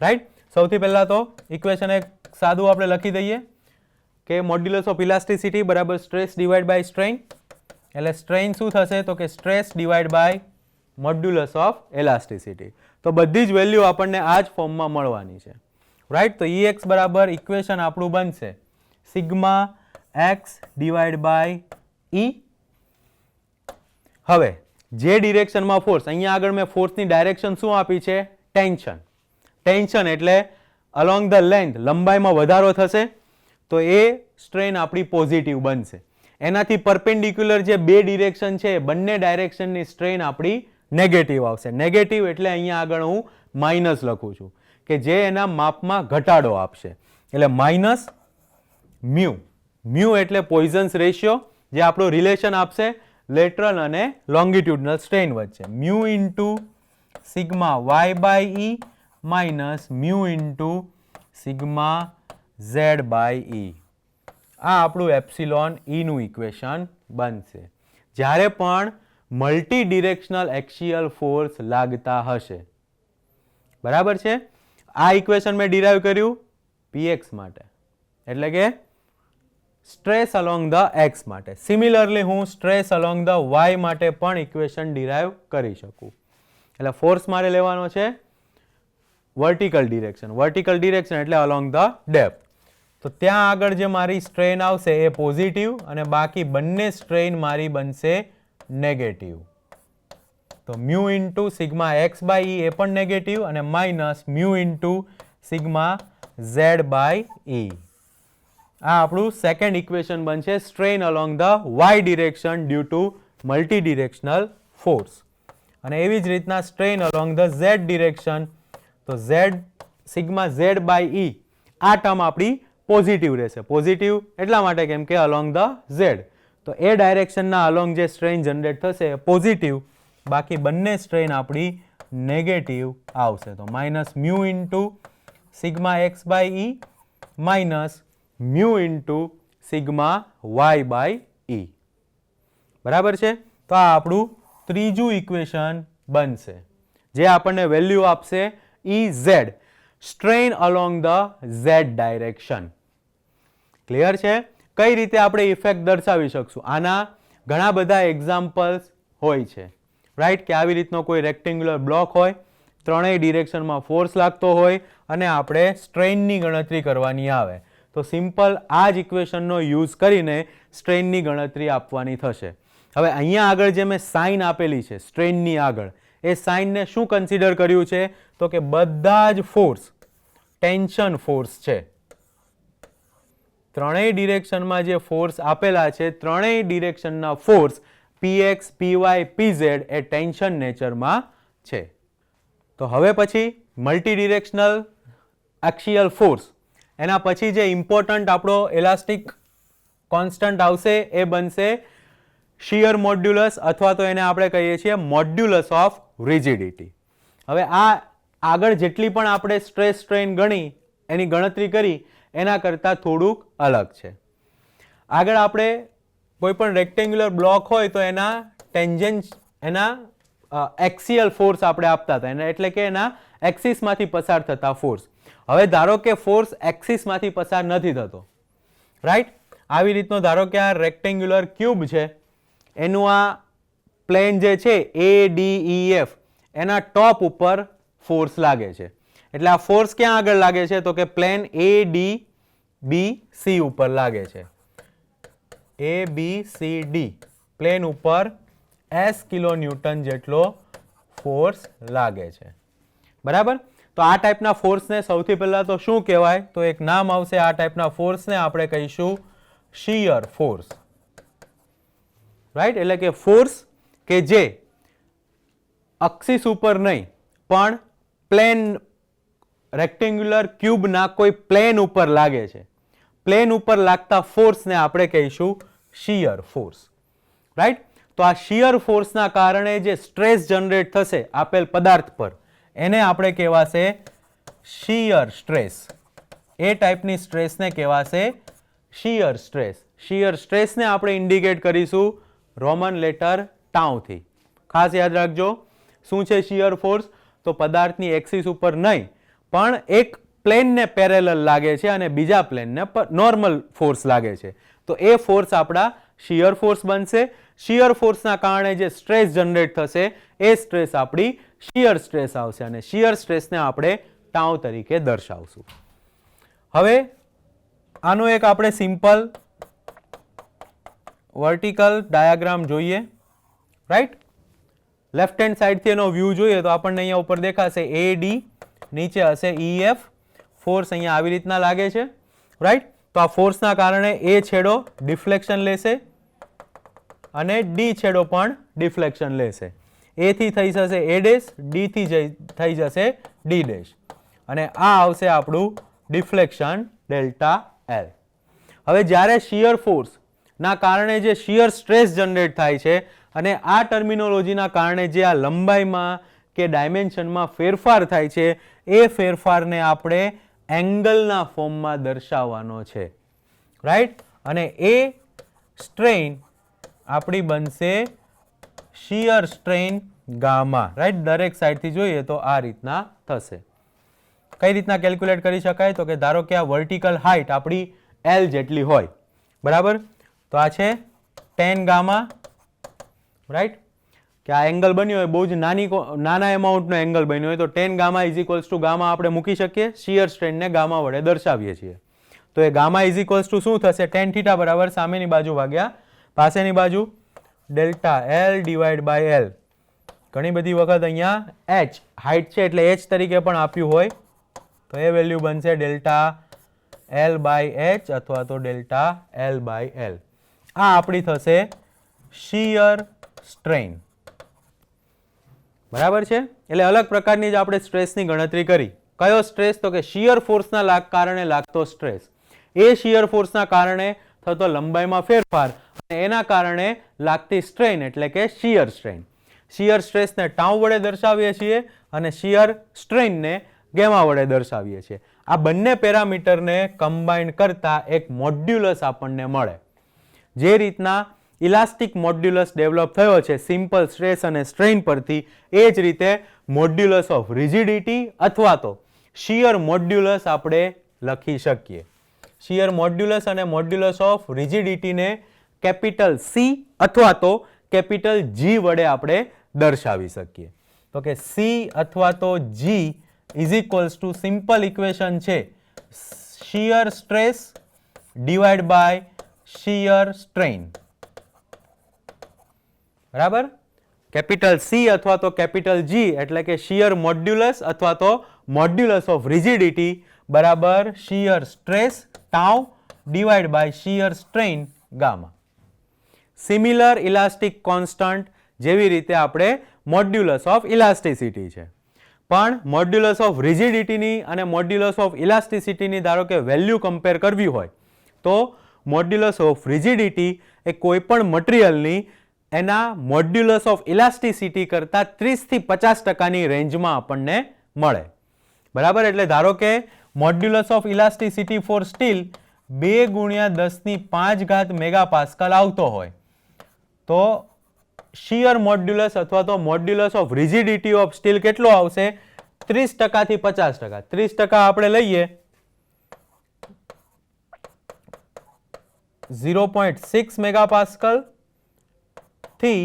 રાઈટ. સૌથી પહેલાં તો ઇક્વેશન એક સાદું આપણે લખી દઈએ કે મોડ્યુલસ ઓફ ઇલાસ્ટિસિટી બરાબર સ્ટ્રેસ ડિવાઈડ બાય સ્ટ્રેન. એટલે સ્ટ્રેન શું થશે તો કે stress divide by modulus of elasticity. તો બધી જ વેલ્યુ આપણને આ જ ફોર્મમાં મળવાની છે. રાઈટ. તો EX બરાબર ઇક્વેશન આપણું બનશે sigma X divide by E. હવે જે ડિરેક્શનમાં ફોર્સ, અહીંયા આગળ મેં ફોર્સની ડાયરેક્શન શું આપી છે? ટેન્શન. ટેન્શન એટલે અલોંગ ધ લેન્થ, લંબાઈમાં વધારો થશે તો એ સ્ટ્રેન આપણી પોઝિટિવ બનશે. એનાથી પરપેન્ડિક્યુલર જે બે ડિરેક્શન છે બંને ડાયરેક્શનની સ્ટ્રેન આપણી નેગેટિવ આવશે. નેગેટિવ એટલે અહીંયા આગળ હું માઇનસ લખું છું કે જે એના માપમાં ઘટાડો આપશે. એટલે માઇનસ મ્યુ. મ્યુ એટલે પોઈઝન્સ રેશિયો, જે આપણો રિલેશન આપશે લેટરલ અને લોંગિટ્યુડનલ સ્ટ્રેન વચ્ચે. Mu into sigma Y by E minus mu into sigma Z by E. આ આપણું એપ્સિલોન ઈનું ઇક્વેશન બનશે જ્યારે પણ મલ્ટી ડિરેક્શનલ એક્સિયલ ફોર્સ લાગતા હશે. બરાબર છે. આ ઇક્વેશન મેં ડિરાઈવ કર્યું PX માટે, એટલે કે સ્ટ્રેસ અલોંગ ધ એક્સ માટે. સિમિલરલી હું સ્ટ્રેસ અલોંગ ધ વાય માટે પણ ઇક્વેશન ડિરાઈવ કરી શકું. એટલે ફોર્સ મારે લેવાનો છે વર્ટિકલ ડિરેક્શન. વર્ટિકલ ડિરેક્શન એટલે અલોંગ ધ ડેપ્થ. તો ત્યાં આગળ જે મારી સ્ટ્રેન આવશે એ પોઝિટિવ અને બાકી બંને સ્ટ્રેન મારી બનશે નેગેટિવ. તો mu into sigma X by E એ પણ નેગેટિવ અને minus mu into sigma Z by E. આ આપણું સેકન્ડ ઇક્વેશન બનશે strain along the Y direction due to multi directional force. અને એવી જ રીતના strain along the Z direction, તો Z sigma Z by E આ ટર્મ આપણી પોઝિટિવ રહેશે. પોઝિટિવ એટલા માટે કેમ કે અલોંગ ધ ઝેડ, તો એ ડાયરેક્શનના અલોંગ જે સ્ટ્રેન જનરેટ થશે પોઝિટિવ, બાકી બંને સ્ટ્રેન આપણી નેગેટિવ આવશે. તો minus mu into sigma X by E minus mu into sigma Y by E. બરાબર છે. તો આ આપણું ત્રીજું ઇક્વેશન બનશે જે આપણને વેલ્યુ આપશે EZ, strain along the Z direction. Clear છે? કઈ રીતે આપણે ઇફેક્ટ દર્શાવી શકશું? આના ઘણા બધા એક્ઝામ્પલ્સ હોય છે. રાઈટ. કે આવી રીતનો કોઈ રેક્ટેન્ગ્યુલર બ્લોક હોય, ત્રણેય ડિરેક્શનમાં ફોર્સ લાગતો હોય અને આપણે સ્ટ્રેનની ગણતરી કરવાની આવે તો સિમ્પલ આ જ ઇક્વેશનનો યુઝ કરીને સ્ટ્રેનની ગણતરી આપવાની થશે. હવે અહીંયા આગળ જે મેં સાઇન આપેલી છે સ્ટ્રેનની આગળ, એ સાઇનને શું કન્સિડર કર્યું છે તો કે બધા જ ફોર્સ ટેન્શન ફોર્સ છે. ત્રણેય ડિરેક્શનમાં જે ફોર્સ આપેલા છે ત્રણેય ડિરેક્શનના ફોર્સ PX, PY, PZ એ ટેન્શન નેચરમાં છે. તો હવે પછી મલ્ટી ડિરેક્શનલ એક્સિયલ ફોર્સ, એના પછી જે ઇમ્પોર્ટન્ટ આપણો ઇલાસ્ટિક કોન્સ્ટન્ટ આવશે એ બનશે શિયર મોડ્યુલસ, અથવા તો એને આપણે કહીએ છીએ મોડ્યુલસ ઓફ રિજિડિટી. હવે આ આગળ જેટલી પણ આપણે સ્ટ્રેસ સ્ટ્રેન ગણી એની ગણતરી કરી એના કરતાં થોડુંક અલગ છે. આગળ આપણે કોઈ પણ રેક્ટેન્ગ્યુલર બ્લોક હોય તો એના ટેન્જન્સ, એના એક્સિયલ ફોર્સ આપણે આપતા હતા, એના એટલે કે એના એક્સિસમાંથી પસાર થતા ફોર્સ. હવે ધારો કે ફોર્સ એક્સિસમાંથી પસાર નથી થતો, રાઈટ. આવી રીતનો ધારો કે આ રેક્ટેન્ગ્યુલર ક્યુબ છે, એનું આ પ્લેન જે છે ADEF, એના ટોપ ઉપર ફોર્સ લાગે છે. એટલે આ ફોર્સ ક્યાં આગળ લાગે છે તો કે પ્લેન ADBC ઉપર લાગે છે. ABCD પ્લેન ઉપર S કિલો ન્યૂટન જેટલો ફોર્સ લાગે છે. બરાબર. તો આ ટાઈપના ફોર્સને સૌથી પહેલા તો શું કહેવાય તો એક નામ આવશે આ ટાઈપના ફોર્સને આપણે કહીશું શિયર ફોર્સ. રાઈટ. એટલે કે ફોર્સ કે જે અક્ષિસ ઉપર નહીં પણ પ્લેન રેક્ટેન્ગ્યુલર ક્યુબના કોઈ પ્લેન ઉપર લાગે છે. પ્લેન ઉપર લાગતા ફોર્સને આપણે કહીશું શિયર ફોર્સ. રાઈટ. તો આ શિયર ફોર્સના કારણે જે સ્ટ્રેસ જનરેટ થશે આપેલ પદાર્થ પર એને આપણે કહેવાશે શિયર સ્ટ્રેસ. એ ટાઈપની સ્ટ્રેસને કહેવાશે શિયર સ્ટ્રેસ. શિયર સ્ટ્રેસને આપણે ઇન્ડિકેટ કરીશું રોમન લેટર ટાઉથી. ખાસ યાદ રાખજો શું છે શિયર ફોર્સ, તો પદાર્થની એક્સિસ ઉપર નહીં પણ એક પ્લેનને પેરેલલ લાગે છે અને બીજા પ્લેનને નોર્મલ ફોર્સ લાગે છે, તો એ ફોર્સ આપણા શિયર ફોર્સ બનશે. શિયર ફોર્સના કારણે જે સ્ટ્રેસ જનરેટ થશે એ સ્ટ્રેસ આપણી શિયર સ્ટ્રેસ આવશે અને શિયર સ્ટ્રેસને આપણે ટાઉ તરીકે દર્શાવશું. હવે આનો એક આપણે સિમ્પલ વર્ટિકલ ડાયાગ્રામ જોઈએ. રાઈટ, લેફ્ટ હેન્ડ સાઈડથી એનો વ્યૂ જોઈએ તો આપણને અહીંયા ઉપર દેખાશે AD, નીચે હશે EF. ફોર્સ અહીંયા આવી રીતના લાગે છે. રાઈટ, તો આ ફોર્સના કારણે એ છેડો ડિફ્લેક્શન લેશે અને ડી છેડો પણ ડિફ્લેક્શન લેશે. A થી થઈ જશે A', D થી થઈ જશે D', અને આ આવશે આપણું ડિફ્લેક્શન ડેલ્ટા L. હવે જ્યારે શિયર ફોર્સ ના કારણે જે શિયર સ્ટ્રેસ જનરેટ થાય છે અને આ ટર્મિનોલોજીના કારણે જે આ લંબાઈમાં કે ડાયમેન્શનમાં ફેરફાર થાય છે એ ફેરફારને આપણે એંગલના ફોર્મમાં દર્શાવવાનો છે. રાઈટ, અને એ સ્ટ્રેઇન આપણી બનશે શિયર સ્ટ્રેઇન ગામા. રાઈટ, દરેક સાઈડથી જોઈએ તો આ રીતના થશે. કઈ રીતના કેલ્ક્યુલેટ કરી શકાય, તો કે ધારો કે આ વર્ટિકલ હાઇટ આપણી L જેટલી હોય, બરાબર, તો આ છે tan ગામા. રાઈટ, કે આ એંગલ બન્યો હોય બહુ જ નાના એમાઉન્ટનો એંગલ બન્યો હોય તો tan gamma is equals two gamma આપણે મૂકી શકીએ. શિયર સ્ટ્રેનને ગામા વડે દર્શાવીએ છીએ. તો એ ગામા ઇઝ ઇક્વલ્સ ટુ શું થશે, tan થીટા બરાબર સામેની બાજુ ભાગ્યા પાસેની બાજુ delta L divide by L. ઘણી બધી વખત અહીંયા h હાઇટ છે એટલે h તરીકે પણ આપ્યું હોય તો એ વેલ્યુ બનશે ડેલ્ટા L બાય h અથવા તો ડેલ્ટા L બાય L. આ આપણી થશે શિયર સ્ટ્રેઇન. બરાબર છે, એટલે અલગ પ્રકારની જ આપણે સ્ટ્રેસની ગણતરી કરી. કયો સ્ટ્રેસ, તો કે શિયર ફોર્સના કારણે લાગતો સ્ટ્રેસ. એ શિયર ફોર્સના કારણે થતો લંબાઈમાં ફેરફાર અને એના કારણે લાગતી સ્ટ્રેઇન એટલે કે શિયર સ્ટ્રેઇન. શિયર સ્ટ્રેસને ટાઉ વડે દર્શાવીએ છીએ અને શિયર સ્ટ્રેઇનને ગેમા વડે દર્શાવીએ છીએ. આ બંને પેરામીટરને કમ્બાઇન કરતા એક મોડ્યુલસ આપણને મળે. જે રીતના ઇલાસ્ટિક મોડ્યુલસ ડેવલપ થયો છે સિમ્પલ સ્ટ્રેસ અને સ્ટ્રેઇન પરથી, એ જ રીતે મોડ્યુલસ ઓફ રિજિડિટી અથવા તો શિયર મોડ્યુલસ આપણે લખી શકીએ. શિયર મોડ્યુલસ અને મોડ્યુલસ ઓફ રિજિડિટીને કેપિટલ C અથવા તો કેપિટલ G વડે આપણે દર્શાવી શકીએ. તો કે C અથવા તો G is equals to simple equation છે shear stress divide by shear strain. બરાબર, કેપિટલ C અથવા તો કેપિટલ G એટલે કે શિયર મોડ્યુલસ અથવા તો મોડ્યુલસ ઓફ રિજિડિટી બરાબર shear stress tau divide by shear strain gamma. Similar elastic constant જેવી રીતે આપણે મોડ્યુલસ ઓફ ઇલાસ્ટિસિટી છે, પણ મોડ્યુલસ ઓફ રિજિડિટીની અને મોડ્યુલસ ઓફ ઇલાસ્ટિસિટીની ધારો કે વેલ્યુ કમ્પેર કરવી હોય તો મોડ્યુલસ ઓફ રિજિડિટી એ કોઈ પણ મટીરિયલની એના મોડ્યુલસ ઓફ ઇલાસ્ટિસિટી કરતાં 30 થી 50% રેન્જમાં આપણને મળે. બરાબર, એટલે ધારો કે modulus of elasticity for steel 2 × 10⁵ megapascal આવતો હોય તો શિયર મોડ્યુલસ અથવા તો modulus of rigidity of steel કેટલો આવશે, 30% થી 50%. 30% આપણે લઈએ 0.6 મેગાપાસ્કલ થી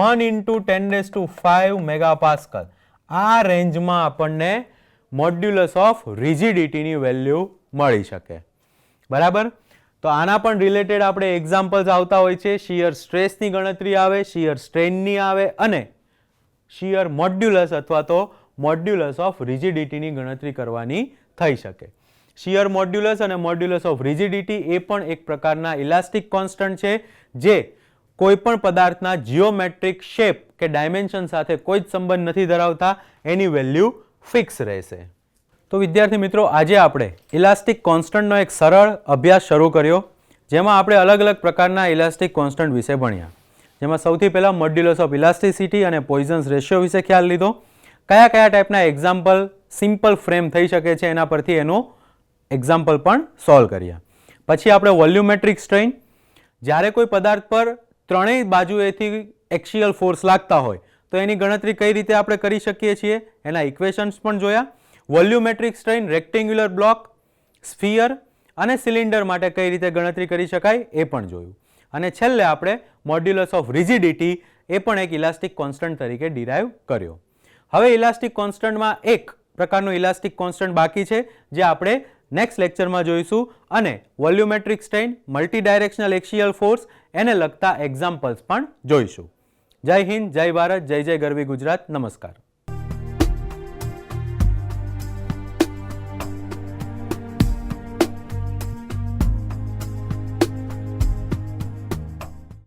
1 × 10⁵ મેગાપાસ્કલ. આ રેન્જમાં આપણને મોડ્યુલસ ઓફ રિજિડિટીની વેલ્યુ મળી શકે. બરાબર, તો આના પણ રિલેટેડ આપણે એક્ઝામ્પલ્સ આવતા હોય છે. શિયર સ્ટ્રેસની ગણતરી આવે, શિયર સ્ટ્રેઇનની આવે અને શિયર મોડ્યુલસ અથવા તો મોડ્યુલસ ઓફ રિજિડિટીની ગણતરી કરવાની થઈ શકે. શિયર મોડ્યુલસ અને મોડ્યુલસ ઓફ રિજિડિટી એ પણ એક પ્રકારના ઇલાસ્ટિક કોન્સ્ટન્ટ છે જે કોઈ પણ પદાર્થના જીઓમેટ્રિક શેપ કે ડાયમેન્શન સાથે કોઈ જ સંબંધ નથી ધરાવતા, એની વેલ્યુ ફિક્સ રહેશે. તો વિદ્યાર્થી મિત્રો, આજે આપણે ઇલાસ્ટિક કોન્સ્ટન્ટનો એક સરળ અભ્યાસ શરૂ કર્યો જેમાં આપણે અલગ અલગ પ્રકારના ઇલાસ્ટિક કોન્સ્ટન્ટ વિશે ભણ્યા. જેમાં સૌથી પહેલા મોડ્યુલસ ઓફ ઇલાસ્ટિસિટી અને પોઇઝન્સ રેશિયો વિશે ખ્યાલ લીધો. કયા કયા ટાઈપના એક્ઝામ્પલ સિમ્પલ ફ્રેમ થઈ શકે છે એના પરથી એનું એક્ઝામ્પલ પણ સોલ્વ કર્યા. પછી આપણે વોલ્યુમેટ્રિક સ્ટ્રેઇન, જ્યારે કોઈ પદાર્થ પર ત્રણેય બાજુએથી એક્સિયલ ફોર્સ લાગતા હોય તો એની ગણતરી કઈ રીતે આપણે કરી શકીએ છીએ એના ઇક્વેશન્સ પણ જોયા. Volumetric strain rectangular block, sphere અને સિલિન્ડર માટે કઈ રીતે ગણતરી કરી શકાય એ પણ જોયું. અને છેલ્લે આપણે મોડ્યુલસ ઓફ રિજિડિટી એ પણ એક ઇલાસ્ટિક કોન્સ્ટન્ટ તરીકે ડિરાઈવ કર્યો. હવે ઇલાસ્ટિક કોન્સ્ટન્ટમાં એક પ્રકારનું ઇલાસ્ટિક કોન્સ્ટન્ટ બાકી છે જે આપણે નેક્સ્ટ લેક્ચરમાં જોઈશું, અને volumetric strain, multi directional axial force એને લગતા એક્ઝામ્પલ્સ પણ જોઈશું. જય હિન્દ, જય ભારત, જય જય ગરવી ગુજરાત. નમસ્કાર.